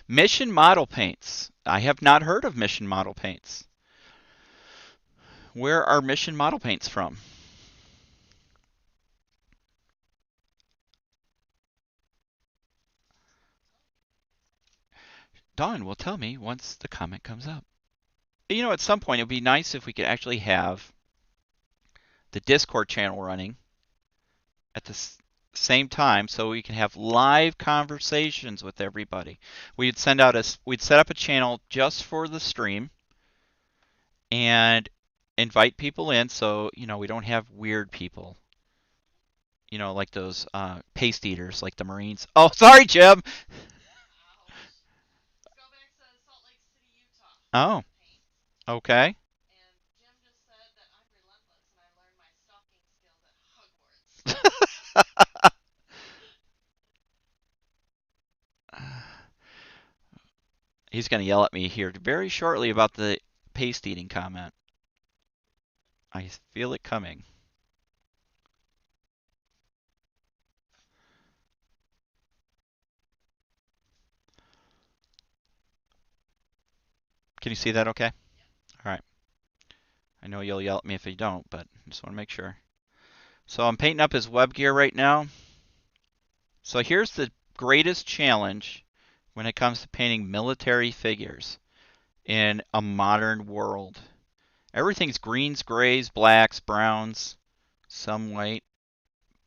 Mission model paints. I have not heard of mission model paints. Where are mission model paints from? Dawn will tell me once the comment comes up. At some point it would be nice if we could actually have the Discord channel running at the same time so we can have live conversations with everybody. We'd set up a channel just for the stream and invite people in so, we don't have weird people. Like those paste eaters, like the Marines. Oh, sorry, Jim. Oh, okay. He's going to yell at me here very shortly about the paste eating comment. I feel it coming. Can you see that okay? All right. I know you'll yell at me if you don't, but I just want to make sure. So I'm painting up his web gear right now. So here's the greatest challenge when it comes to painting military figures in a modern world. Everything's greens, grays, blacks, browns, some white,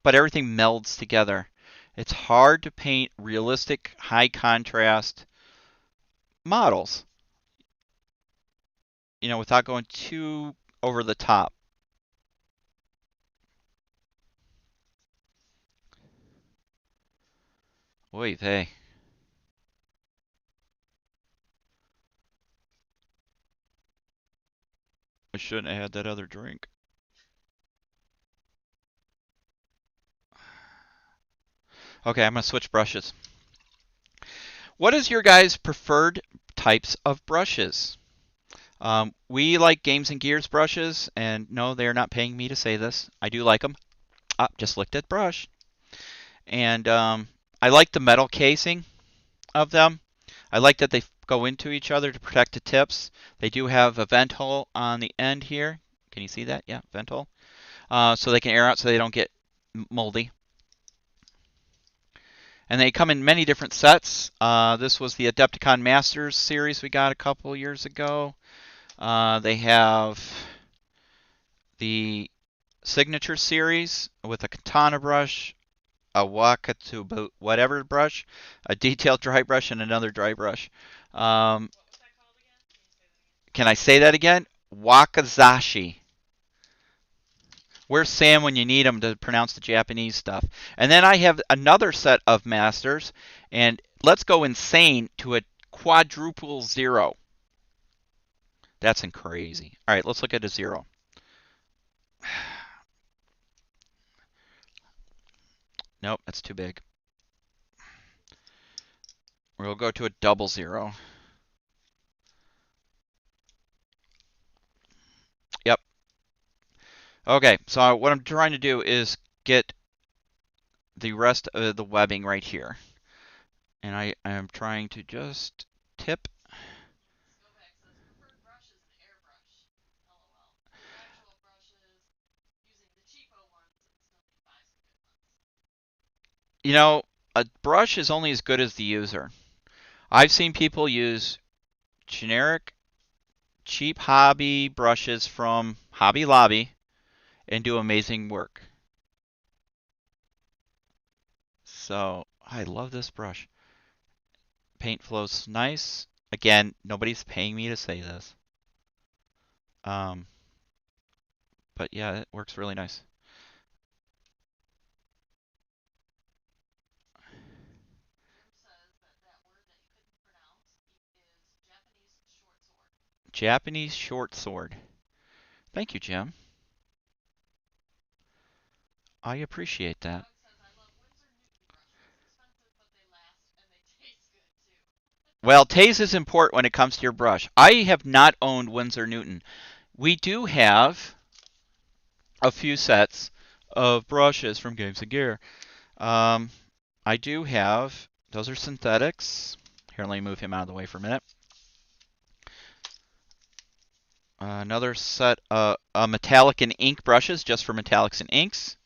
but everything melds together. It's hard to paint realistic, high contrast models, without going too over the top. Oy vey. I shouldn't have had that other drink. Okay, I'm going to switch brushes. What is your guys' preferred types of brushes? We like Games and Gears brushes, and no, they are not paying me to say this. I do like them. Just licked at brush. And I like the metal casing of them. I like that they go into each other to protect the tips. They do have a vent hole on the end here. Can you see that? Yeah, vent hole. So they can air out so they don't get moldy. And they come in many different sets. This was the Adepticon Masters series we got a couple years ago. They have the Signature series with a katana brush, a Wakatsubo whatever brush, a detailed dry brush, and another dry brush. Um, can I say that again? Wakazashi. Where's Sam when you need him to pronounce the Japanese stuff? And then I have another set of masters, and let's go insane to a quadruple zero. That's crazy. All right, let's look at a zero. Nope, that's too big. We'll go to a double zero. Yep. Okay, so what I'm trying to do is get the rest of the webbing right here. And I am trying to just tip. You know, a brush is only as good as the user. I've seen people use generic, cheap hobby brushes from Hobby Lobby and do amazing work. So I love this brush. Paint flows nice. Again, nobody's paying me to say this. Um, but yeah, it works really nice. Japanese short sword. Thank you, Jim. I appreciate that. Well, taste is important when it comes to your brush. I have not owned Winsor Newton. We do have a few sets of brushes from Games and Gear. I do have, those are synthetics. Here, let me move him out of the way for a minute. Another set of metallic and ink brushes, just for metallics and inks.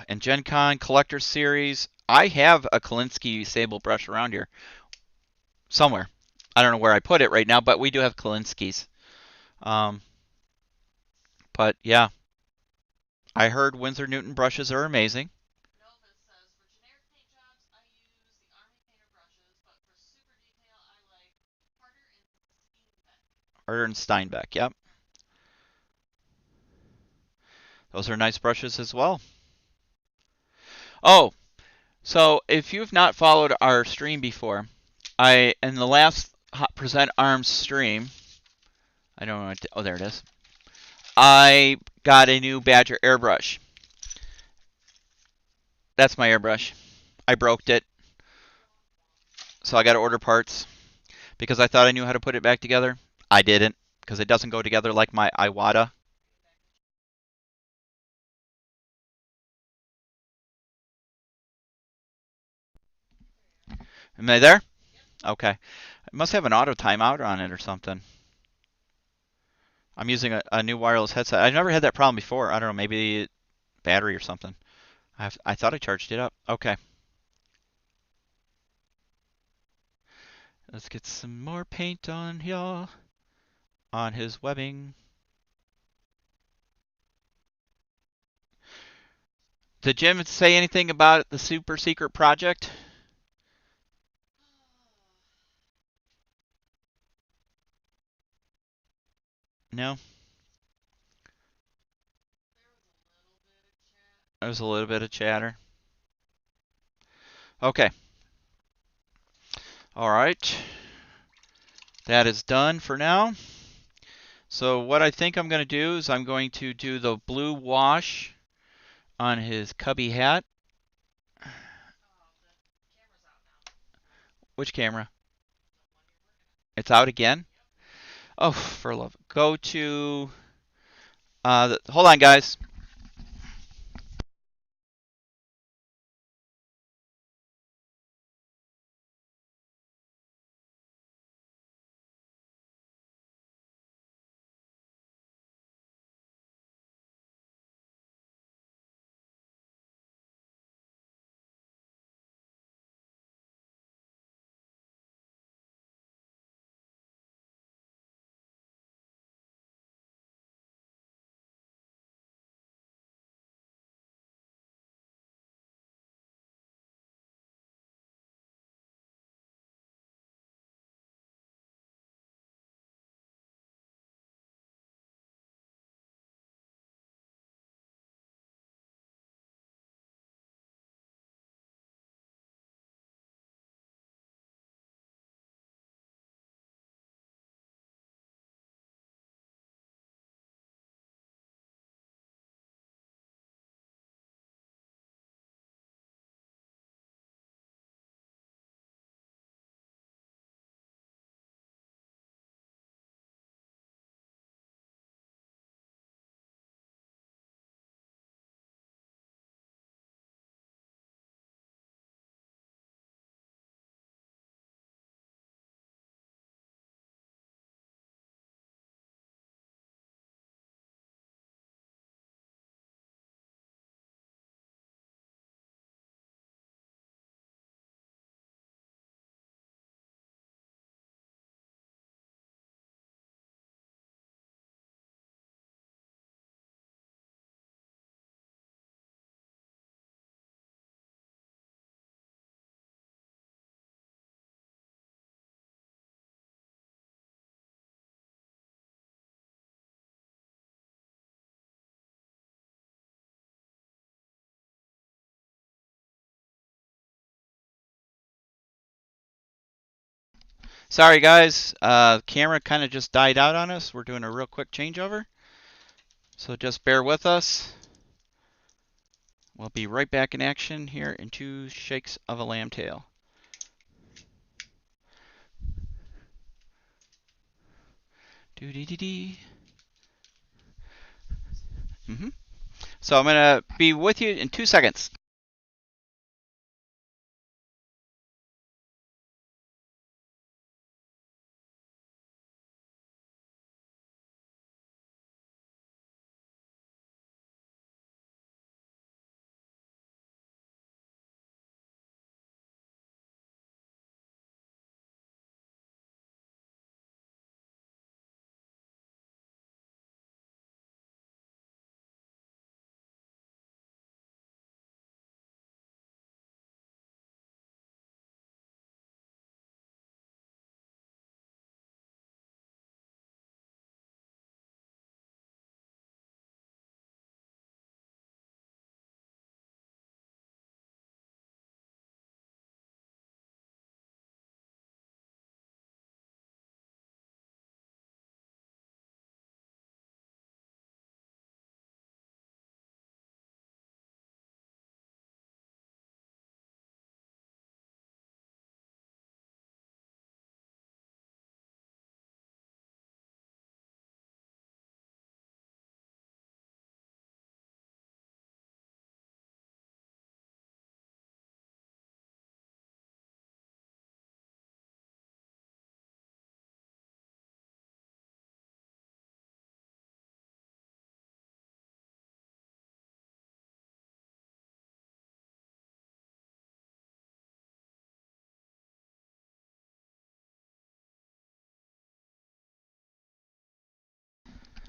And Gen Con Collector Series. I have a Kolinsky sable brush around here somewhere. I don't know where I put it right now, but we do have Kolinskys. But yeah, I heard Winsor Newton brushes are amazing. Harder and Steinbeck, yep. Those are nice brushes as well. Oh, so if you've not followed our stream before, in the last Present Arms stream, I don't know. Oh, there it is. I got a new Badger airbrush. That's my airbrush. I broke it, so I got to order parts because I thought I knew how to put it back together. I didn't because it doesn't go together like my Iwata. Am I there? Okay. It must have an auto timeout on it or something. I'm using a new wireless headset. I've never had that problem before. I don't know, maybe battery or something. I thought I charged it up. Okay. Let's get some more paint on here, on his webbing. Did Jim say anything about the super secret project? No? There was a little bit of chatter. Okay. All right. That is done for now. So what I think I'm going to do is I'm going to do the blue wash on his cubby hat. Which camera? It's out again? Oh, for love. Go to... hold on, guys. Sorry, guys. Camera kind of just died out on us. We're doing a real quick changeover. So just bear with us. We'll be right back in action here in 2 shakes of a lamb tail. Doo-dee-dee-dee. So I'm going to be with you in 2 seconds.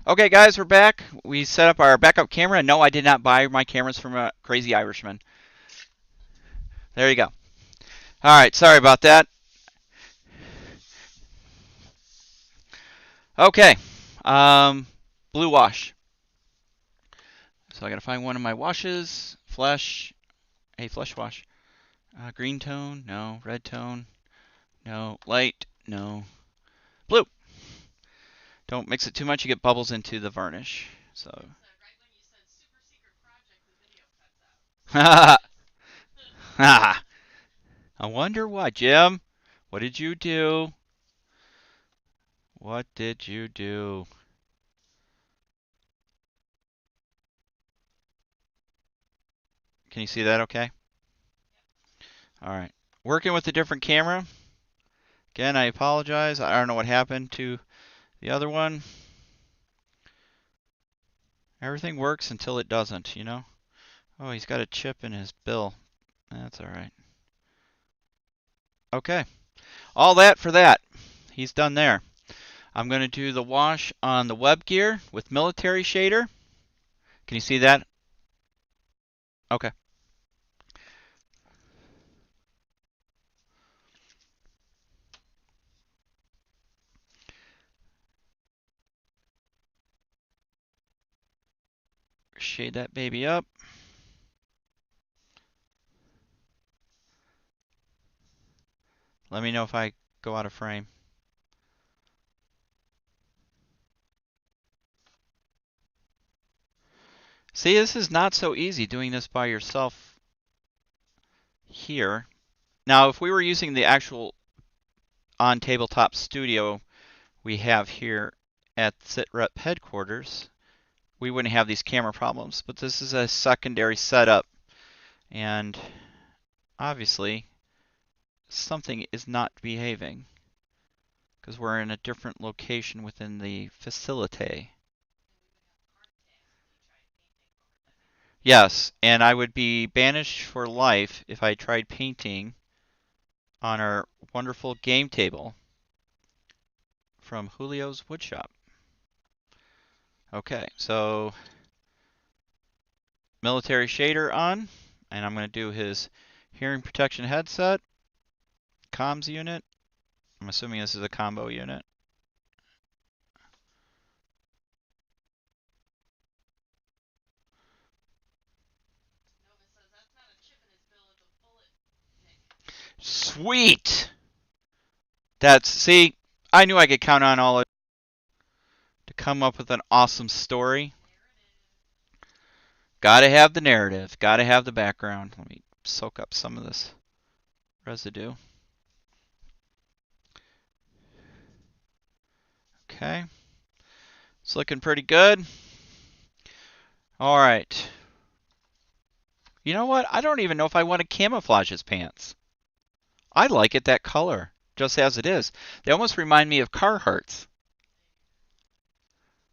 Okay, guys, we're back. We set up our backup camera. No, I did not buy my cameras from a crazy Irishman. There you go. All right, sorry about that. Okay, blue wash. So I gotta find one of my washes. Flesh, a flesh wash. Green tone, no. Red tone, no. Light, no. Blue. Don't mix it too much, you get bubbles into the varnish. So. I wonder why. Jim, what did you do? What did you do? Can you see that okay? All right. Working with a different camera. Again, I apologize. I don't know what happened to the other one. Everything works until it doesn't, you know? Oh, he's got a chip in his bill. That's all right. Okay. All that for that. He's done there. I'm going to do the wash on the web gear with military shader. Can you see that? Okay. Shade that baby up. Let me know if I go out of frame. See, this is not so easy doing this by yourself here. Now, if we were using the actual on tabletop studio we have here at SITREP headquarters, we wouldn't have these camera problems. But this is a secondary setup, and obviously something is not behaving because we're in a different location within the facility. Yes, and I would be banished for life if I tried painting on our wonderful game table from Julio's Woodshop. Okay, so military shader on, and I'm going to do his hearing protection headset, comms unit. I'm assuming this is a combo unit. Sweet! See, I knew I could count on all of to come up with an awesome story. Gotta have the narrative, gotta have the background. Let me soak up some of this residue. Okay, it's looking pretty good. All right. You know what? I don't even know if I want to camouflage his pants. I like it that color, just as it is. They almost remind me of Carhartts.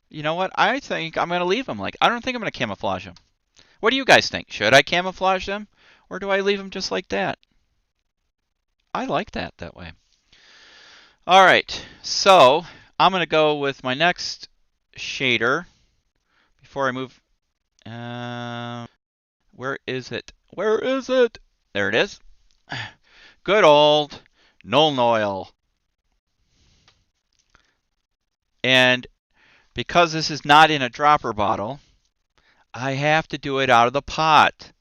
You know what? I think I'm going to leave them like. I don't think I'm going to camouflage them. What do you guys think? Should I camouflage them, or do I leave them just like that? I like that way. All right, so I'm going to go with my next shader before I move. Where is it? Where is it? There it is. Good old Nuln Oil. And because this is not in a dropper bottle, I have to do it out of the pot.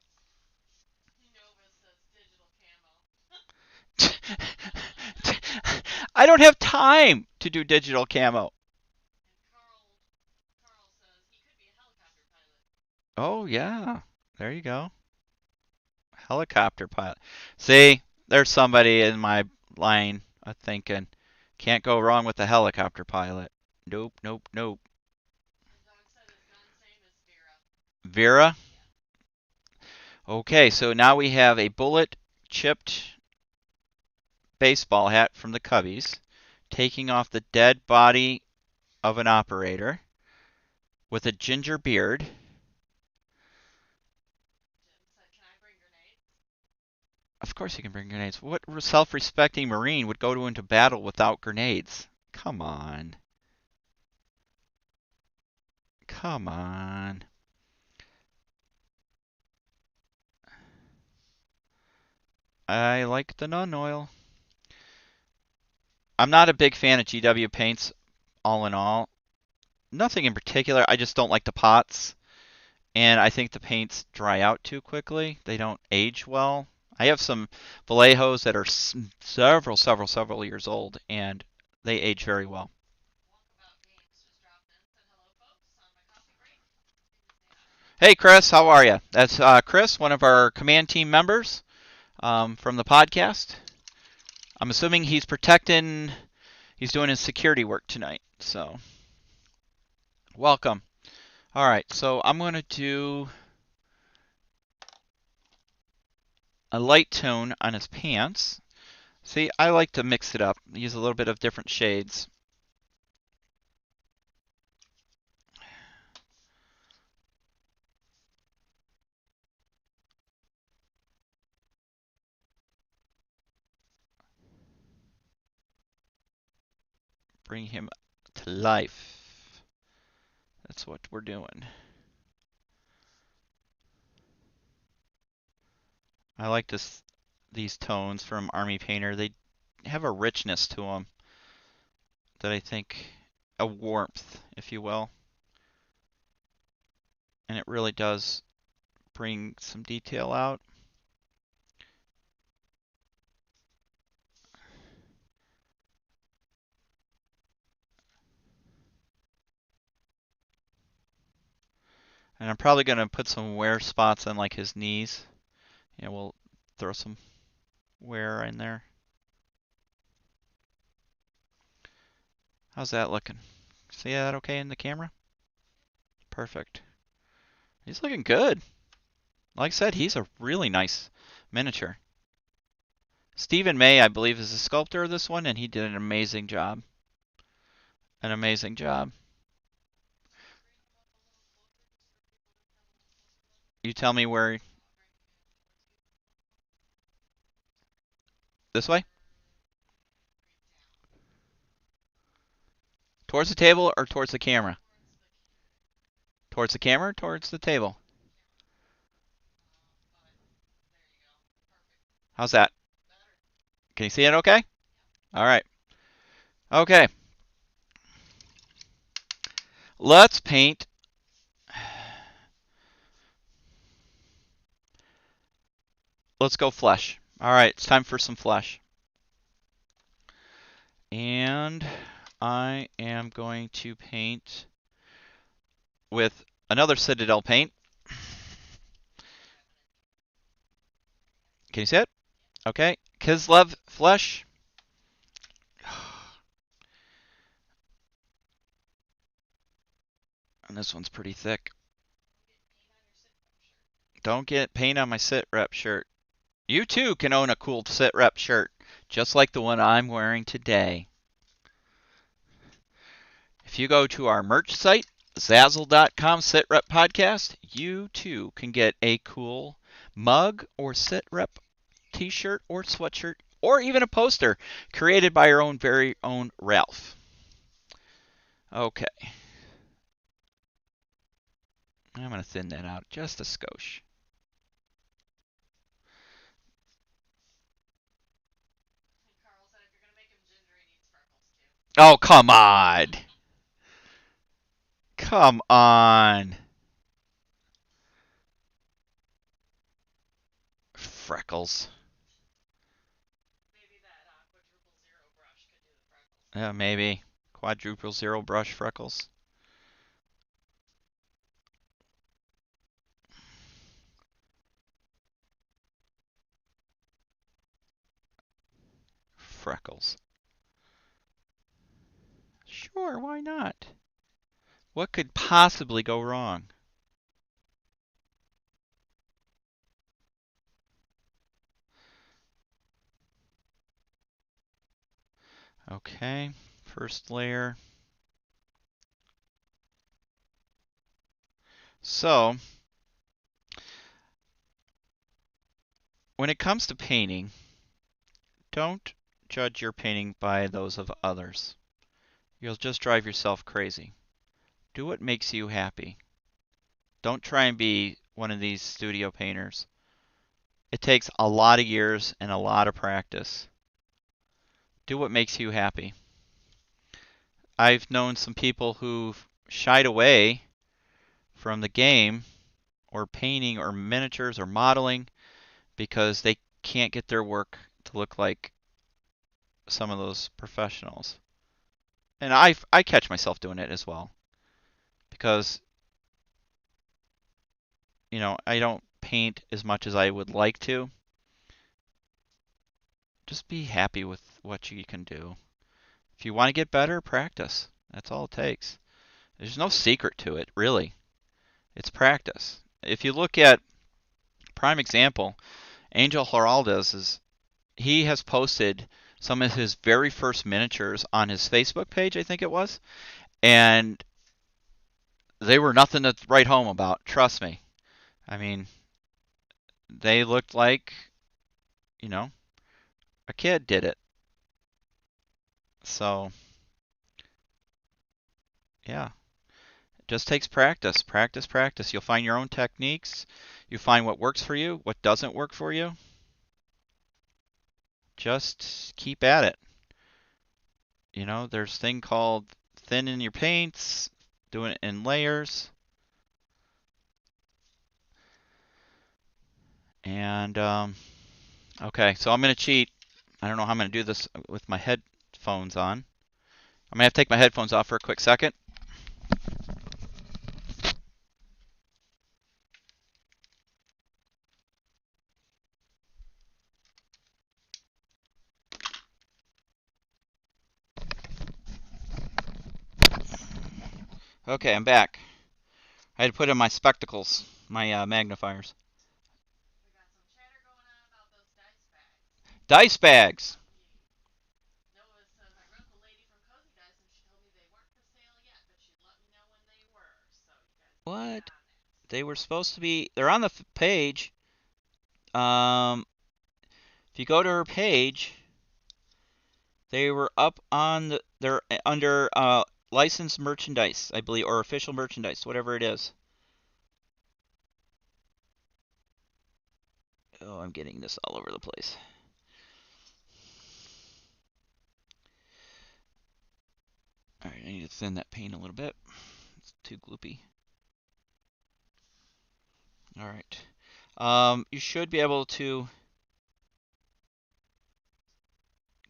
I don't have time to do digital camo. Oh, yeah. There you go. Helicopter pilot. See, there's somebody in my line of thinking, can't go wrong with the helicopter pilot. Nope, nope, nope. Vera? Okay, so now we have a bullet chipped baseball hat from the Cubbies, taking off the dead body of an operator with a ginger beard. Of course you can bring grenades. What self-respecting Marine would go into battle without grenades? Come on. come on. I like the Nun oil. I'm not a big fan of GW paints, all in all. Nothing in particular. I just don't like the pots. And I think the paints dry out too quickly. They don't age well. I have some Vallejos that are several years old, and they age very well. Hey, Chris, how are you? That's Chris, one of our command team members from the podcast. I'm assuming he's doing his security work tonight. So, welcome. All right, so I'm going to do a light tone on his pants. See, I like to mix it up, use a little bit of different shades. Bring him to life. That's what we're doing. I like these tones from Army Painter. They have a richness to them that I think, a warmth, if you will. And it really does bring some detail out. And I'm probably going to put some wear spots on like his knees. Yeah, we'll throw some wear in there. How's that looking? See that okay in the camera? Perfect. He's looking good. Like I said, he's a really nice miniature. Stephen May, I believe, is the sculptor of this one, and he did an amazing job. An amazing job. You tell me where. This way? Towards the table or towards the camera? Towards the camera or towards the table? How's that? Can you see it okay? All right. Okay. Let's paint. Let's go flesh. All right, it's time for some flesh. And I am going to paint with another Citadel paint. Can you see it? Okay. Kislev Flesh. And this one's pretty thick. Don't get paint on my sit rep shirt. You too can own a cool sit rep shirt, just like the one I'm wearing today. If you go to our merch site, Zazzle.com Sit Rep Podcast, you too can get a cool mug or sit rep t-shirt or sweatshirt or even a poster created by our own very own Ralph. Okay. I'm going to thin that out just a skosh. Oh, come on. Come on. Freckles. Yeah, maybe. Quadruple zero brush freckles. Freckles. Sure, why not? What could possibly go wrong? Okay, first layer. So, when it comes to painting, don't judge your painting by those of others. You'll just drive yourself crazy. Do what makes you happy. Don't try and be one of these studio painters. It takes a lot of years and a lot of practice. Do what makes you happy. I've known some people who've shied away from the game or painting or miniatures or modeling because they can't get their work to look like some of those professionals. And I catch myself doing it as well because, I don't paint as much as I would like to. Just be happy with what you can do. If you want to get better, practice. That's all it takes. There's no secret to it, really. It's practice. If you look at prime example, Angel Giraldez he has posted some of his very first miniatures on his Facebook page, I think it was, and they were nothing to write home about, trust me. I mean, they looked like, you know, a kid did it. So, yeah, it just takes practice, practice, practice. You'll find your own techniques. You find what works for you, what doesn't work for you. Just keep at it. There's a thing called thinning your paints, doing it in layers. And, okay, so I'm going to cheat. I don't know how I'm going to do this with my headphones on. I'm going to have to take my headphones off for a quick second. Okay, I'm back. I had to put in my spectacles, my magnifiers. We got some chatter going on about those dice bags. Dice bags. Noah says, I wrote the lady from Cozy Dice and she told me they weren't for sale yet, but she'd let me know when they were. So you guys need to get What? on that. They were supposed to be. They're on the page. Um, if you go to her page, they were up on the. They're under licensed merchandise, I believe, or official merchandise, whatever it is. Oh, I'm getting this all over the place. All right, I need to thin that paint a little bit. It's too gloopy. All right. You should be able to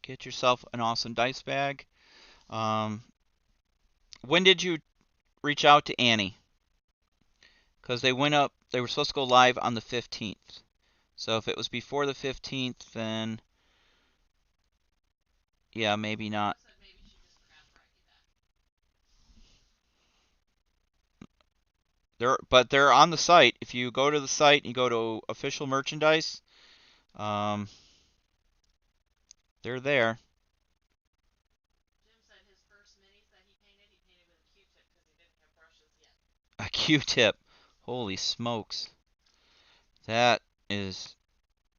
get yourself an awesome dice bag. Um, when did you reach out to Annie? Because they were supposed to go live on the 15th. So if it was before the 15th, then yeah, maybe not. Noah said maybe she just forgot to write me that. But they're on the site. If you go to the site and you go to official merchandise, um, they're there. Jim said his first minis that he painted with a Q-tip because he didn't have brushes yet. A Q-tip. Holy smokes. That is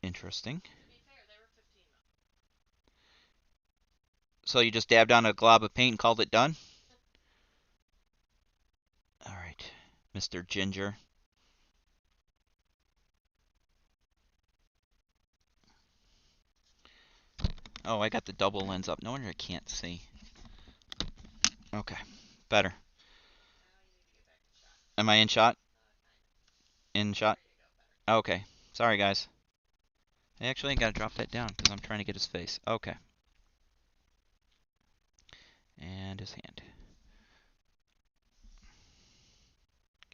interesting. To be fair, they were 15 though. So you just dabbed on a glob of paint and called it done? All right, Mr. Ginger. Oh, I got the double lens up. No wonder I can't see. Okay, better. Now you need to get back in shot. Am I in shot? Kind In of. shot? There you go. Better. Okay. Sorry, guys. I actually got to drop that down because I'm trying to get his face. Okay. And his hand.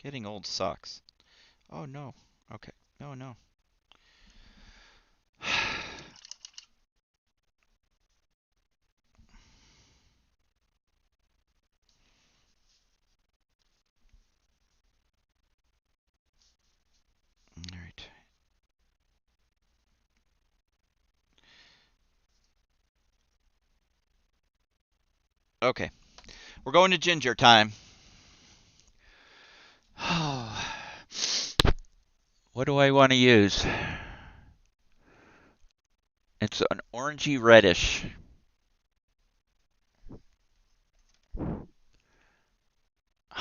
Getting old sucks. Oh, no. Okay. No, no. All right. Okay. We're going to ginger time. What do I want to use? It's an orangey reddish.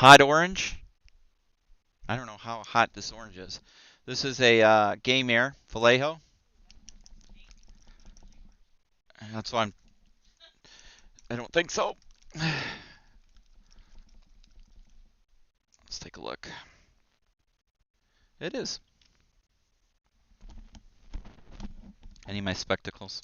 Hot orange. I don't know how hot this orange is. This is a Game Air Vallejo. That's why I don't think so. Let's take a look. It is. I need my spectacles.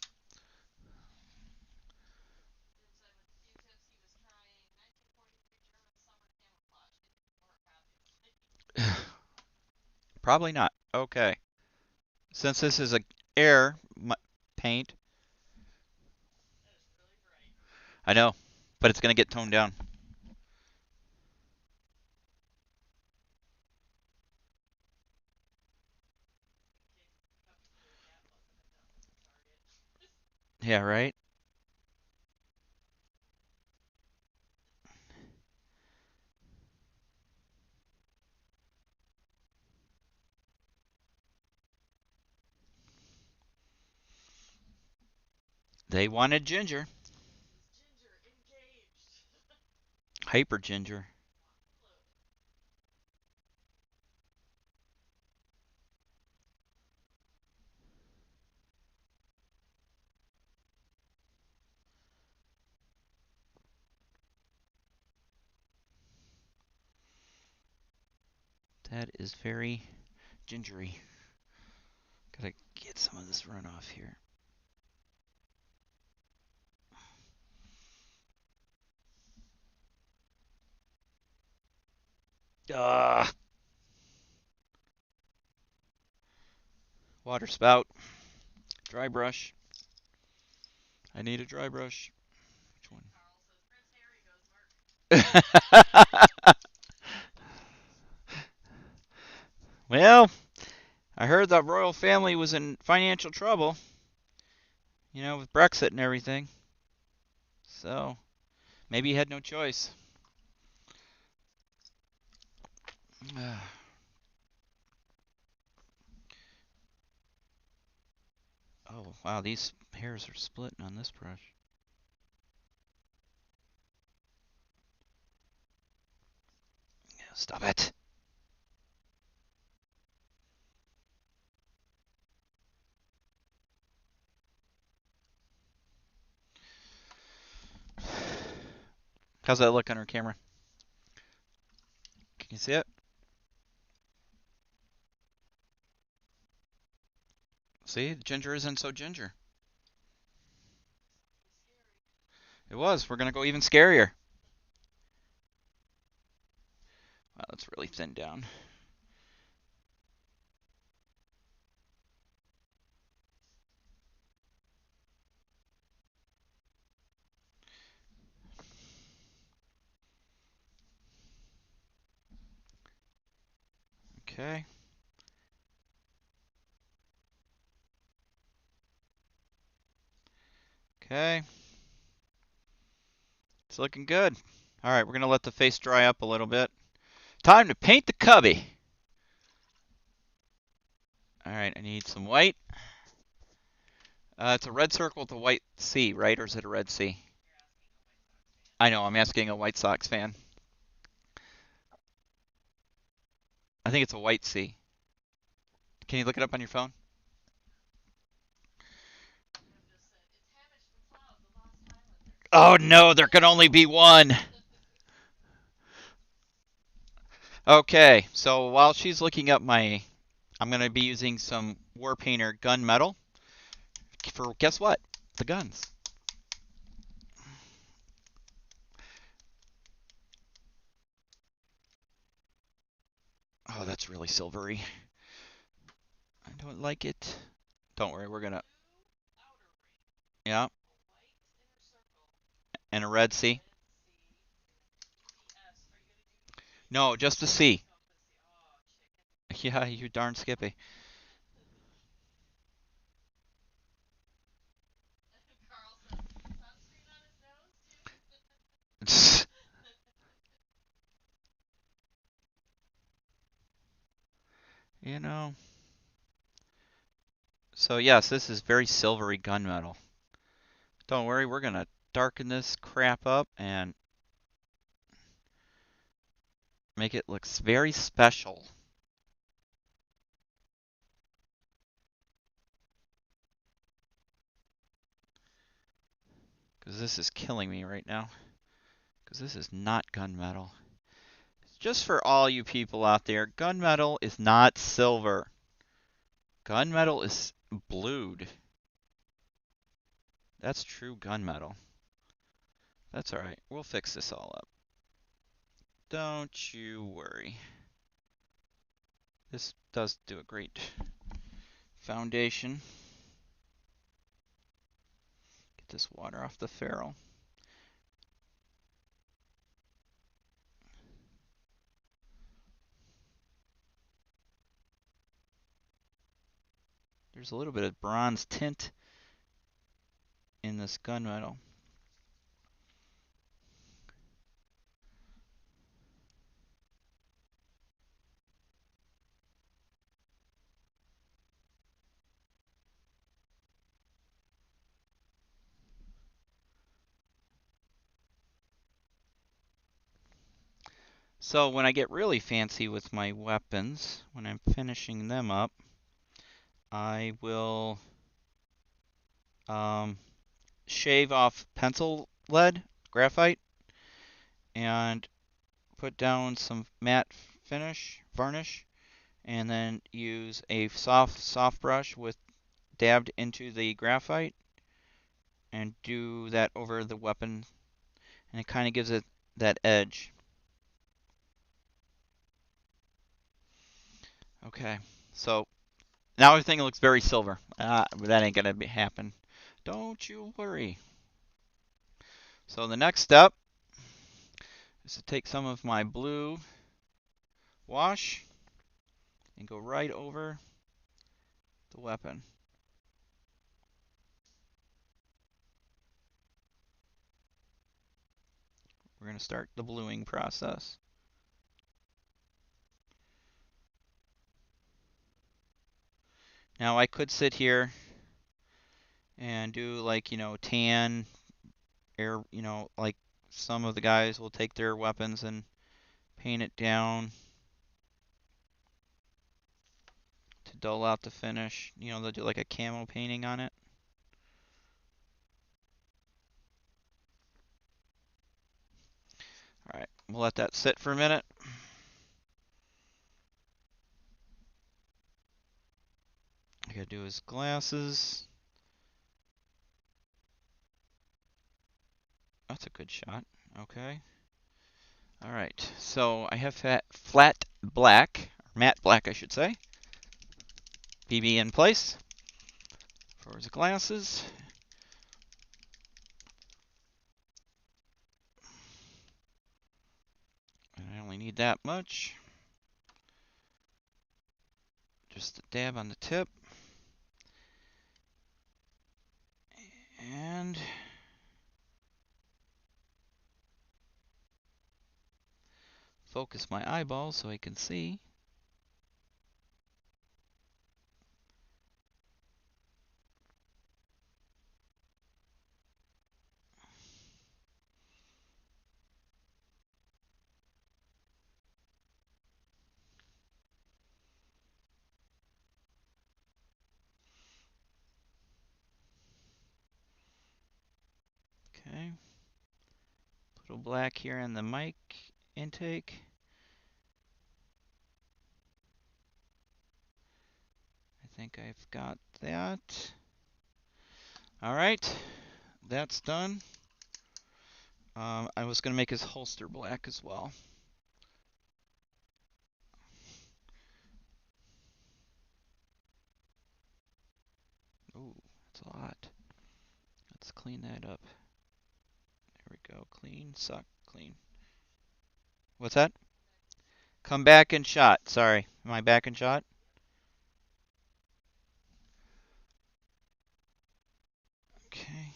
Probably not. Okay. Since this is a air paint, I know, but it's going to get toned down. Yeah, right? They wanted ginger. Hyper ginger. That is very gingery. Gotta get some of this runoff here. Ah, water spout. Dry brush. I need a dry brush. Which one? Well, I heard the royal family was in financial trouble, with Brexit and everything. So maybe he had no choice. Oh, wow, these hairs are splitting on this brush. Stop it. How's that look on our camera? Can you see it? See, ginger isn't so ginger. It was. We're going to go even scarier. Wow, that's really thinned down. Okay. Okay. It's looking good. All right, we're going to let the face dry up a little bit. Time to paint the cubby. All right, I need some white. It's a red circle with a white C, right? Or is it a red C? I know, I'm asking a White Sox fan. I think it's a white C. Can you look it up on your phone? Oh no, there can only be one. Okay, so while she's looking up I'm going to be using some War Painter gunmetal for, guess what? The guns. Oh, that's really silvery. I don't like it. Don't worry, we're going to, yeah, and a red C. No, just a C. Yeah, you darn Skippy. You know. So yes, this is very silvery gunmetal. Don't worry, we're gonna darken this crap up and make it look very special. Because this is killing me right now. Because this is not gunmetal. Just for all you people out there, gunmetal is not silver. Gunmetal is blued. That's true gunmetal. That's alright. We'll fix this all up. Don't you worry. This does do a great foundation. Get this water off the ferrule. There's a little bit of bronze tint in this gunmetal. So when I get really fancy with my weapons, when I'm finishing them up, I will shave off pencil lead, graphite, and put down some matte finish, varnish, and then use a soft brush with dabbed into the graphite and do that over the weapon, and it kind of gives it that edge. Okay, so now everything looks very silver. But that ain't gonna happen. Don't you worry. So the next step is to take some of my blue wash and go right over the weapon. We're going to start the bluing process. Now I could sit here and do like, tan air, like some of the guys will take their weapons and paint it down to dull out the finish. They'll do like a camo painting on it. All right, we'll let that sit for a minute. I gotta do his glasses. That's a good shot. Okay. All right, so I have flat black, or matte black, I should say. BB in place for his glasses. And I only need that much. Just a dab on the tip. And focus my eyeball so I can see. Okay. Little black here in the mic intake. I think I've got that. All right, that's done. I was going to make his holster black as well. Ooh, that's a lot. Let's clean that up. There we go. Clean, suck, clean. What's that? Come back and shot. Sorry. Am I back and shot? Okay.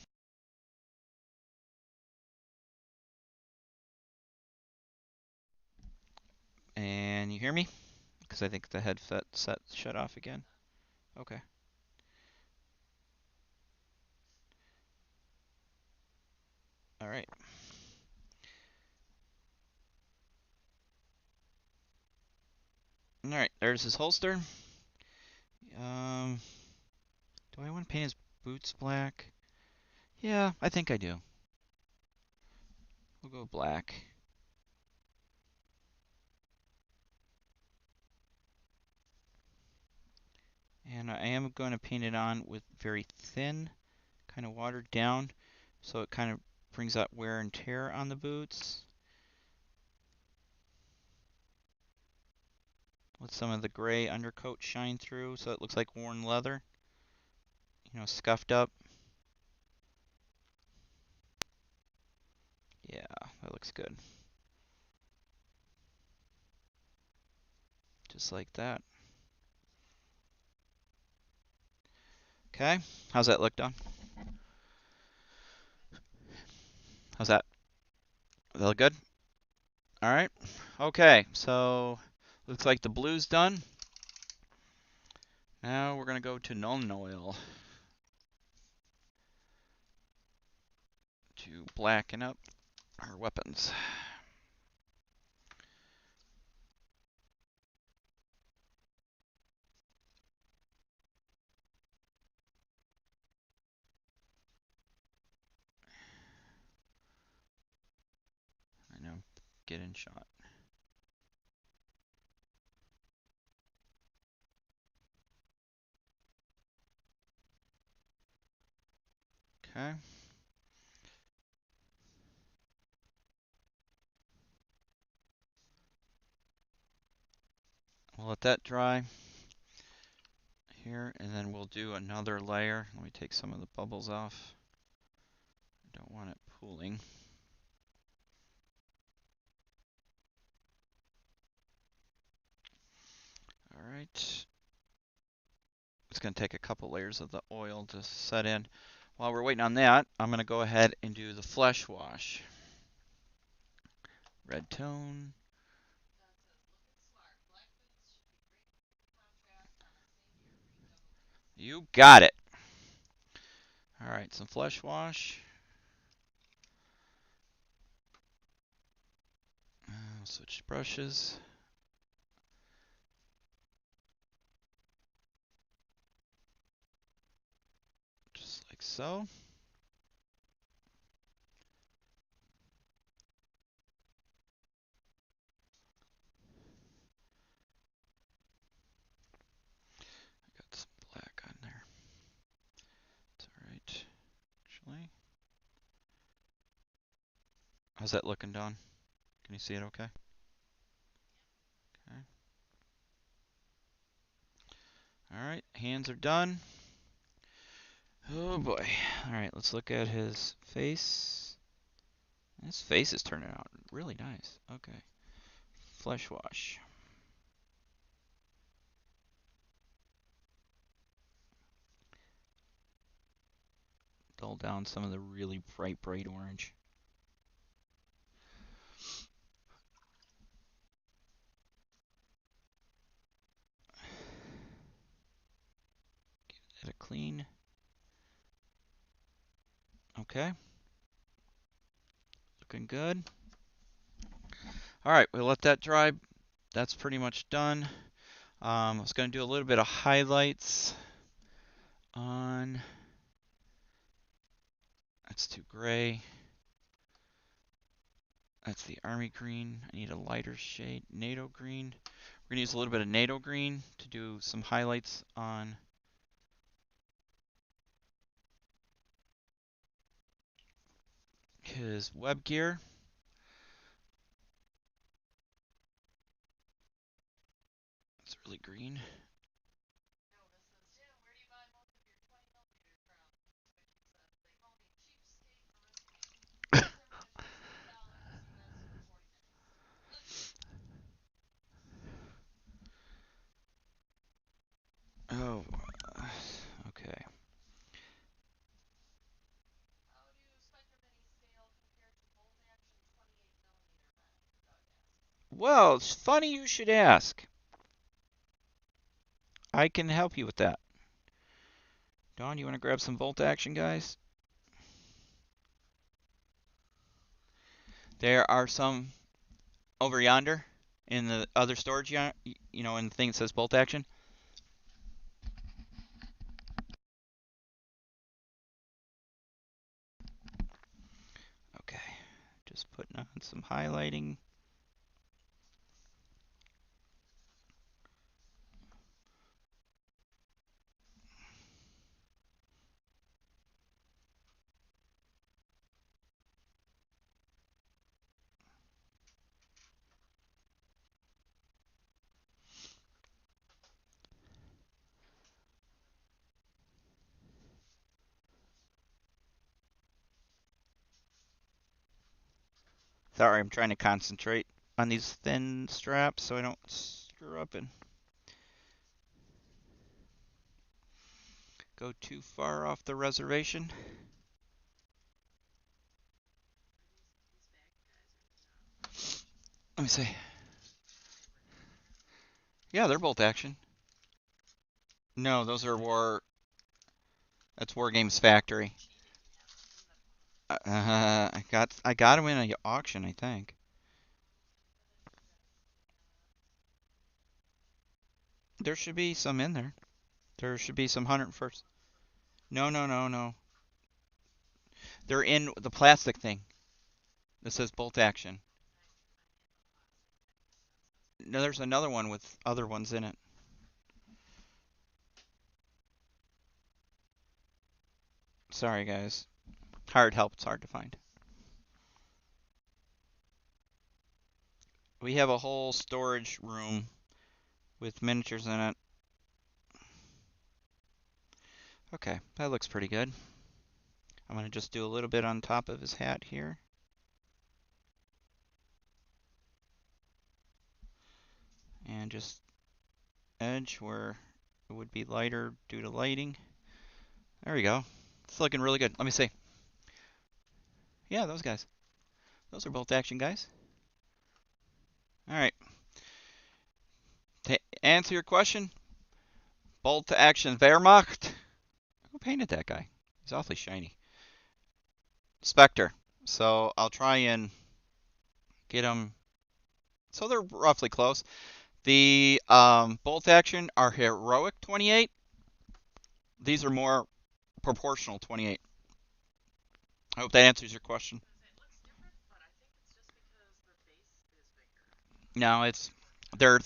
And you hear me? Because I think the headset shut off again. Okay. All right. All right, there's his holster. Um, do I want to paint his boots black? Yeah, I think I do. We'll go black. And I am going to paint it on with very thin, kind of watered down, so it kind of brings out wear and tear on the boots. Let some of the gray undercoat shine through so it looks like worn leather, scuffed up. Yeah, that looks good. Just like that. Okay, how's that look, Don? How's that? Does that look good? All right. Okay, so looks like the blue's done. Now we're gonna go to Nuln Oil to blacken up our weapons. I know, get in shot. Okay. We'll let that dry here, and then we'll do another layer. Let me take some of the bubbles off. I don't want it pooling. All right. It's going to take a couple layers of the oil to set in. While we're waiting on that, I'm going to go ahead and do the flesh wash. Red tone. You got it. All right, some flesh wash. Switch brushes. Just like so. I got some black on there. It's all right, actually. How's that looking, Don? Can you see it okay? Okay. All right, hands are done. Oh boy. All right, let's look at his face. His face is turning out really nice. Okay. Flesh wash. Dull down some of the really bright orange. Give it a clean. Okay. Looking good. All right, we'll let that dry. That's pretty much done. I was going to do a little bit of highlights on. That's too gray. That's the army green. I need a lighter shade, NATO green. We're going to use a little bit of NATO green to do some highlights on his web gear. It's really green. Oh, okay. Well, it's funny you should ask. I can help you with that. Dawn, you want to grab some bolt action, guys? There are some over yonder in the other storage, in the thing that says bolt action. Okay, just putting on some highlighting. Sorry, I'm trying to concentrate on these thin straps so I don't screw up and go too far off the reservation. Let me see. Yeah, they're bolt action. No, those are War. That's War Games Factory. I got them in an auction, I think. There should be some in there. There should be some 101st. No, no, no, no. They're in the plastic thing that says bolt action. No, there's another one with other ones in it. Sorry, guys. Hard help. It's hard to find. We have a whole storage room with miniatures in it. Okay, that looks pretty good. I'm going to just do a little bit on top of his hat here. And just edge where it would be lighter due to lighting. There we go. It's looking really good. Let me see. Yeah, those guys. Those are bolt action guys. All right. To answer your question, bolt action Wehrmacht. Who painted that guy? He's awfully shiny. Spectre. So I'll try and get them. So they're roughly close. The bolt action are heroic 28. These are more proportional 28. I hope that answers your question. It looks different, but I think it's just because the base is bigger. No, they're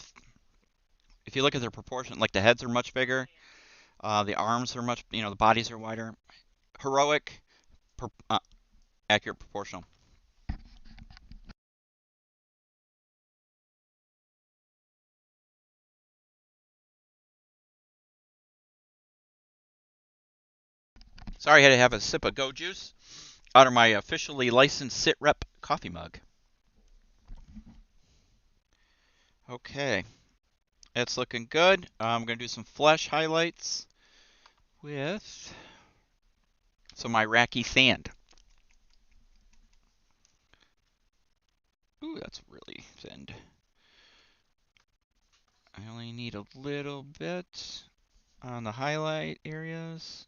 if you look at their proportion, like the heads are much bigger, the arms are much, the bodies are wider. Heroic, accurate, proportional. Sorry, I had to have a sip of Go Juice out of my officially licensed SitRep coffee mug. Okay, it's looking good. I'm going to do some flesh highlights with some Iraqi sand. Ooh, that's really thin. I only need a little bit on the highlight areas.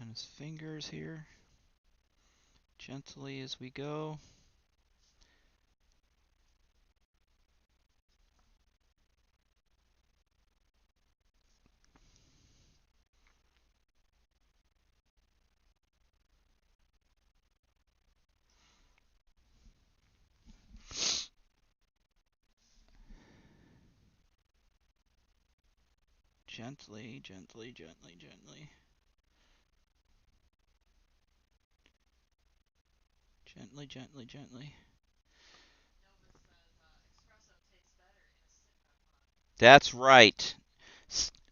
On his fingers here, gently as we go. Gently, gently, gently, gently. Gently, gently, gently. Nova says espresso tastes better in a sit rep mug. That's right.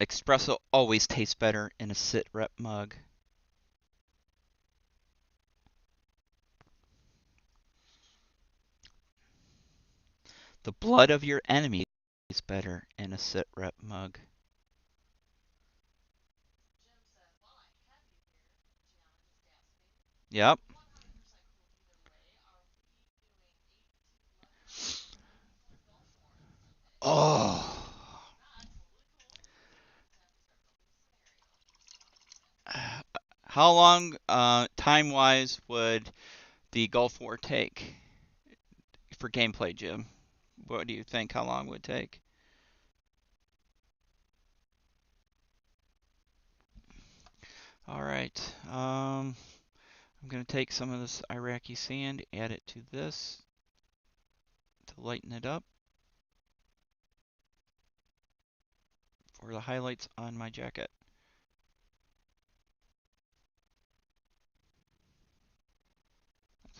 Espresso always tastes better in a sit rep mug. The blood of your enemy is better in a sit rep mug. Jim says, while I have you here, Gianna just asking, Yep. 100% cool either way. Are we doing 82 leather How long, time-wise, would the Gulf War take for gameplay, Jim? What do you think? How long would it take? All right. I'm going to take some of this Iraqi sand, add it to this to lighten it up for the highlights on my jacket.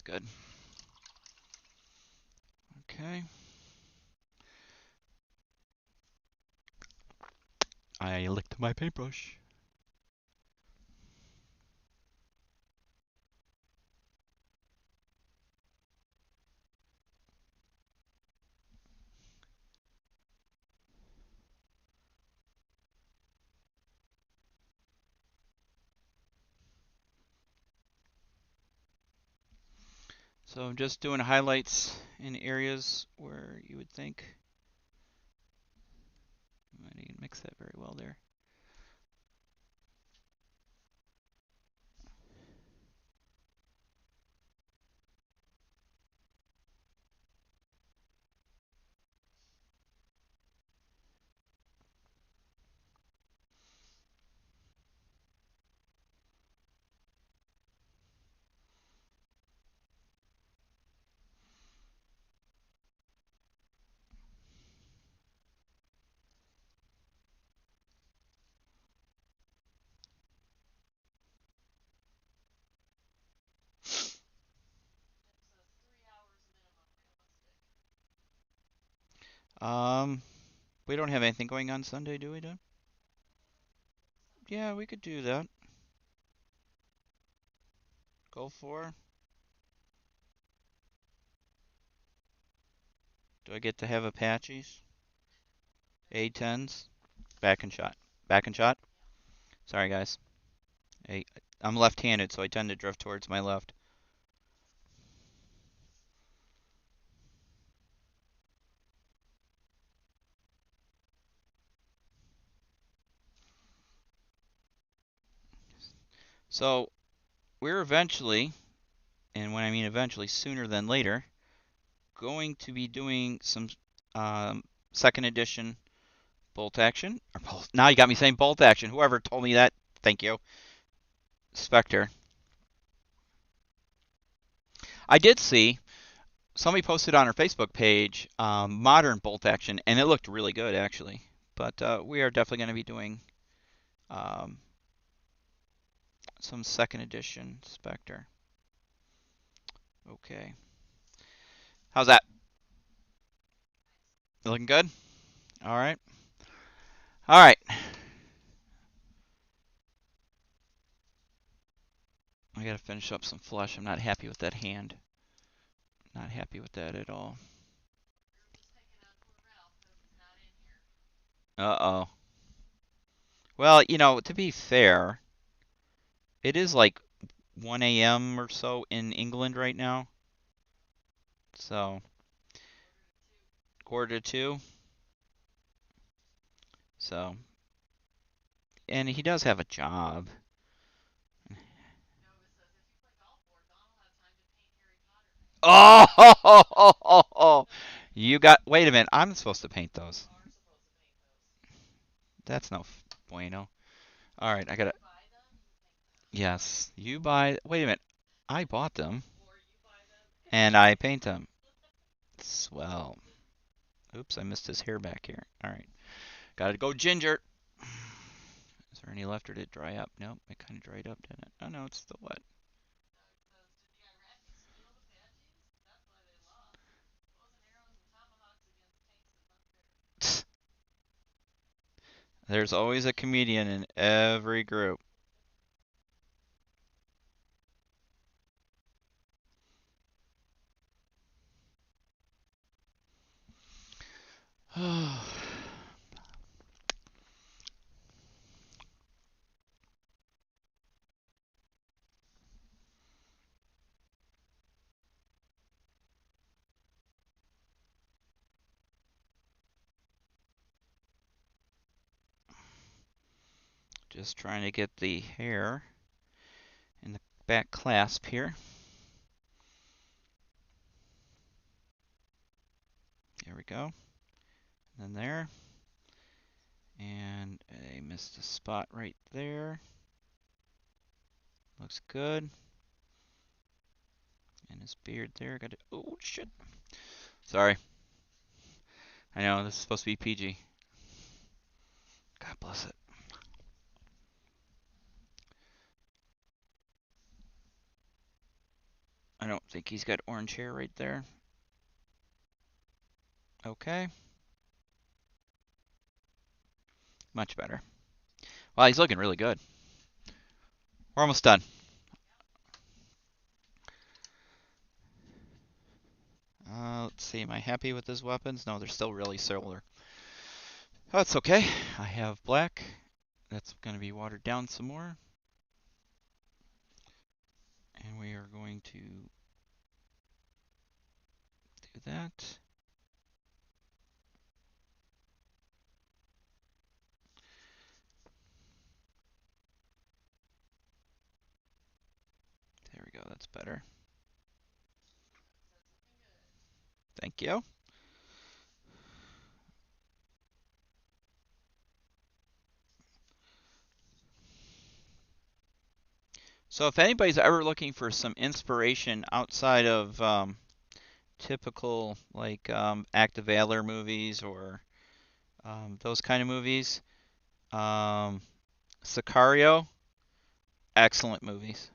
That's good. Okay. I licked my paintbrush. So I'm just doing highlights in areas where you would think I didn't mix that very well there. Um, we don't have anything going on Sunday, do we, Dan? Yeah, we could do that. Go for. Do I get to have Apaches? A10s? Back and shot. Back and shot? Sorry, guys. Hey, I'm left-handed, so I tend to drift towards my left. So we're eventually, and when I mean eventually, sooner than later, going to be doing some um, second edition bolt action. Or bolt, now you got me saying bolt action. Whoever told me that, thank you. Spectre. I did see somebody posted on our Facebook page modern bolt action, and it looked really good actually. But we are definitely going to be doing um, some second edition Spectre. Okay. How's that? Looking good? All right. All right. I got to finish up some flesh. I'm not happy with that hand. Not happy with that at all. Uh-oh. Well, to be fair, it is like 1 a.m. or so in England right now. So, quarter to two. So, and he does have a job. Oh, you got, wait a minute. I'm supposed to paint those. That's no bueno. All right, I gotta, yes, you buy, wait a minute. I bought them and I paint them. Swell. Oops, I missed his hair back here. All right, gotta go ginger. Is there any left or did it dry up? Nope, it kind of dried up, didn't it? Oh no, it's still wet. There's always a comedian in every group. Just trying to get the hair back clasp here. There we go. And then there. And I missed a spot right there. Looks good. And his beard there. Got it. Oh, shit. Sorry. I know, this is supposed to be PG. God bless it. I don't think he's got orange hair right there. Okay. Much better. Wow, he's looking really good. We're almost done. Let's see, am I happy with his weapons? No, they're still really silver. That's okay. I have black. That's going to be watered down some more. And we are going to do that. There we go, that's better. Thank you. So if anybody's ever looking for some inspiration outside of typical like Act of Valor movies or those kind of movies, Sicario, excellent movies.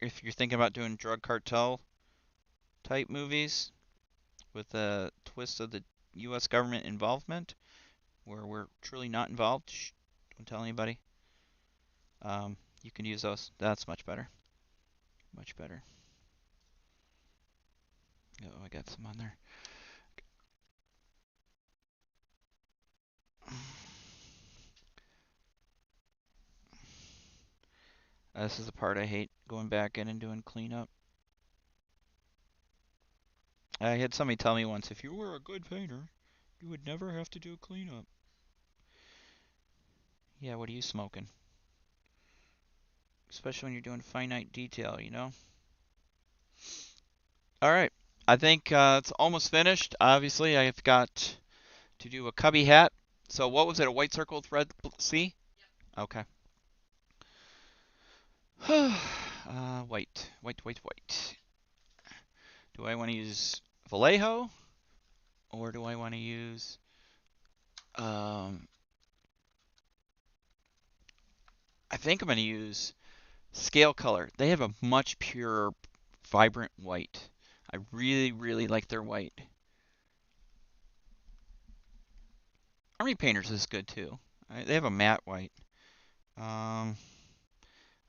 If you're thinking about doing drug cartel type movies with a twist of the U.S. government involvement, where we're truly not involved, shh, don't tell anybody. You can use those. That's much better. Much better. Oh, I got some on there. This is the part I hate, going back in and doing cleanup. I had somebody tell me once, if you were a good painter, you would never have to do cleanup. Yeah, what are you smoking? Especially when you're doing finite detail, you know? All right, I think it's almost finished. Obviously, I've got to do a cubby hat. So what was it, a white circle with red C? Okay. White, white, white, white. Do I want to use Vallejo? Or do I want to use... I think I'm going to use Scale Color. They have a much purer, vibrant white. I really, really like their white. Army Painters is good too. They have a matte white. I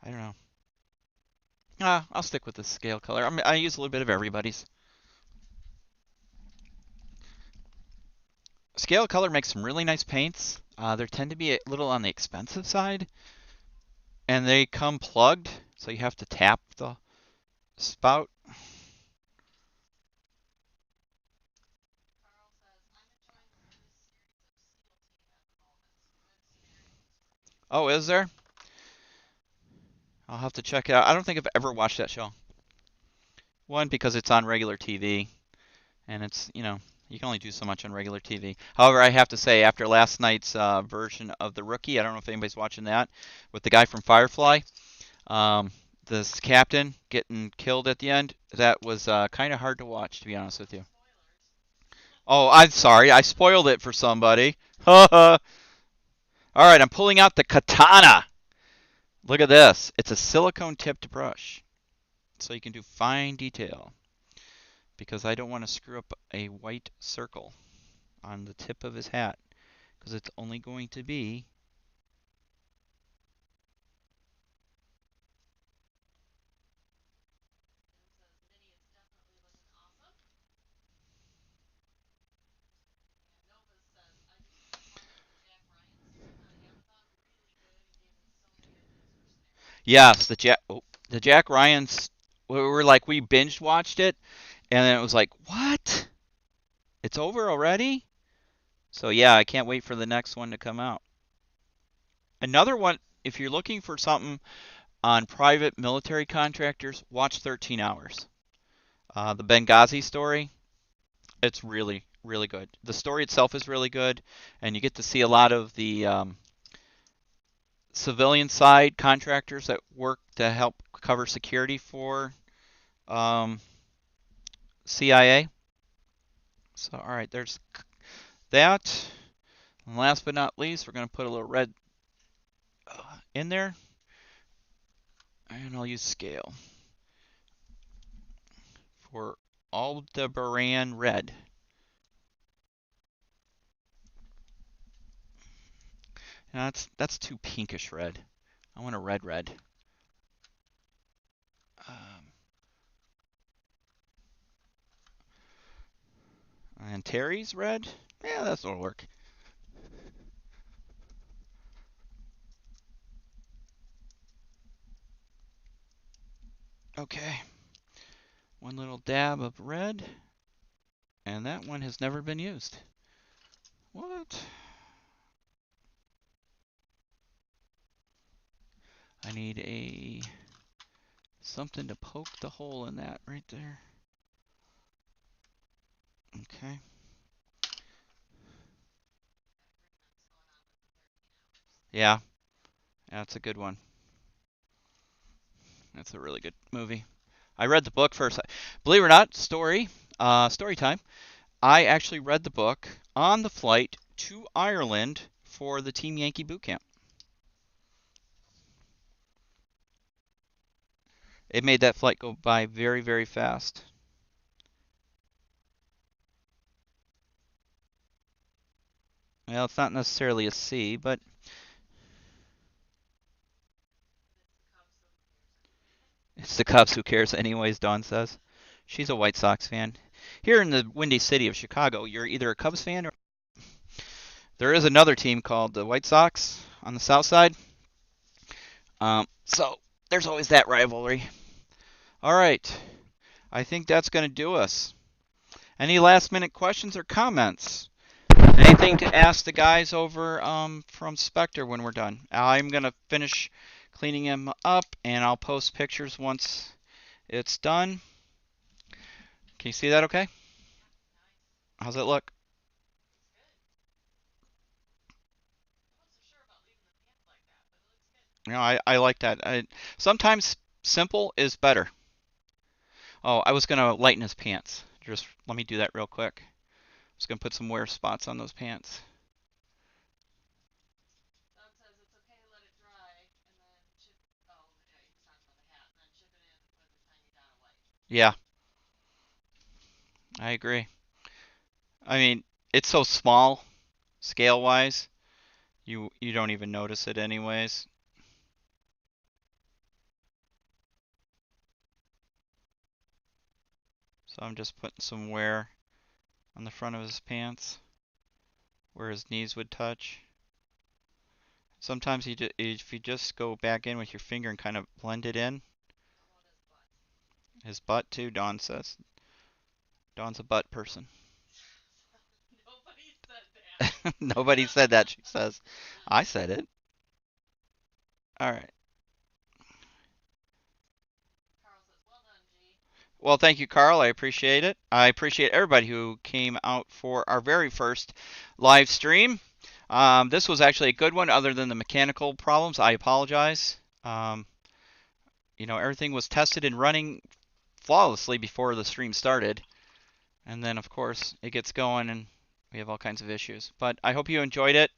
don't know. I'll stick with the Scale Color. I use a little bit of everybody's. Scale Color makes some really nice paints. They tend to be a little on the expensive side. And they come plugged, so you have to tap the spout. Oh, is there? I'll have to check it out. I don't think I've ever watched that show. One, because it's on regular TV, and it's, you can only do so much on regular TV. However, I have to say, after last night's version of The Rookie, I don't know if anybody's watching that, with the guy from Firefly, this captain getting killed at the end, that was kind of hard to watch, to be honest with you. Oh, I'm sorry. I spoiled it for somebody. All right, I'm pulling out the katana. Look at this. It's a silicone tipped brush, so you can do fine detail. Because I don't want to screw up a white circle on the tip of his hat, because it's only going to be yes, the Jack Ryan's. We were like, we binge watched it, and then it was like, what? It's over already? So yeah, I can't wait for the next one to come out. Another one, if you're looking for something on private military contractors, watch 13 Hours. The Benghazi story, it's really, really good. The story itself is really good, and you get to see a lot of the civilian side contractors that work to help cover security for um, CIA. So, all right, there's that. And last but not least, we're going to put a little red in there, and I'll use scale for Aldebaran red. Now that's too pinkish red. I want a red red. Um, and Terry's red. Yeah, that'll work. Okay. One little dab of red. And that one has never been used. What? I need a something to poke the hole in that right there. Okay. Yeah, that's a good one. That's a really good movie. I read the book first. Believe it or not, story time. I actually read the book on the flight to Ireland for the Team Yankee boot camp. It made that flight go by very, very fast. Well, it's not necessarily a C, but it's the Cubs. Who cares anyways, Dawn says. She's a White Sox fan. Here in the windy city of Chicago, you're either a Cubs fan or there is another team called the White Sox on the south side. So there's always that rivalry. All right. I think that's going to do us. Any last minute questions or comments? Anything to ask the guys over from Spectre when we're done? I'm going to finish cleaning him up and I'll post pictures once it's done. Can you see that okay? How's it look? You know, I like that. Sometimes simple is better. Oh, I was going to lighten his pants. Just let me do that real quick. I was going to put some wear spots on those pants. Doug says it's okay to let it dry and then chip. Oh, yeah, he was talking about the hat, and then chip it in with a tiny dot of white. Yeah, I agree. I mean, it's so small scale wise, you don't even notice it anyways. So I'm just putting some wear on the front of his pants where his knees would touch. Sometimes if you just go back in with your finger and kind of blend it in. How about his butt? His butt too, Dawn says. Dawn's a butt person. Nobody said that. Nobody said that, she says. I said it. All right. Carl says, well done, G. Well, thank you, Carl. I appreciate it. I appreciate everybody who came out for our very first live stream. This was actually a good one, other than the mechanical problems. I apologize. Everything was tested and running flawlessly before the stream started. And then, of course, it gets going and we have all kinds of issues. But I hope you enjoyed it.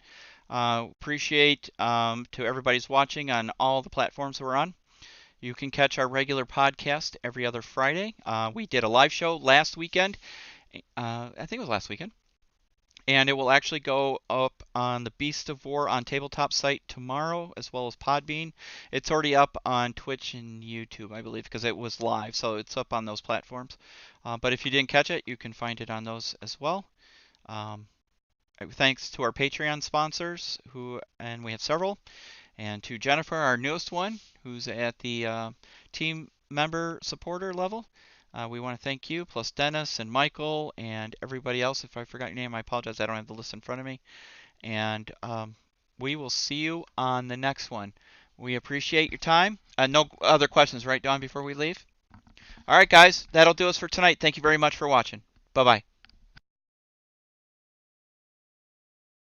Appreciate to everybody's watching on all the platforms we're on. You can catch our regular podcast every other Friday. We did a live show last weekend. I think it was last weekend. And it will actually go up on the Beast of War on Tabletop site tomorrow, as well as Podbean. It's already up on Twitch and YouTube, I believe, because it was live, so it's up on those platforms. But if you didn't catch it, you can find it on those as well. Thanks to our Patreon sponsors, and we have several, and to Jennifer, our newest one, who's at the team member supporter level. We want to thank you, plus Dennis and Michael and everybody else. If I forgot your name, I apologize. I don't have the list in front of me. And we will see you on the next one. We appreciate your time. No other questions, right, Dawn, before we leave? All right, guys, that'll do us for tonight. Thank you very much for watching. Bye-bye.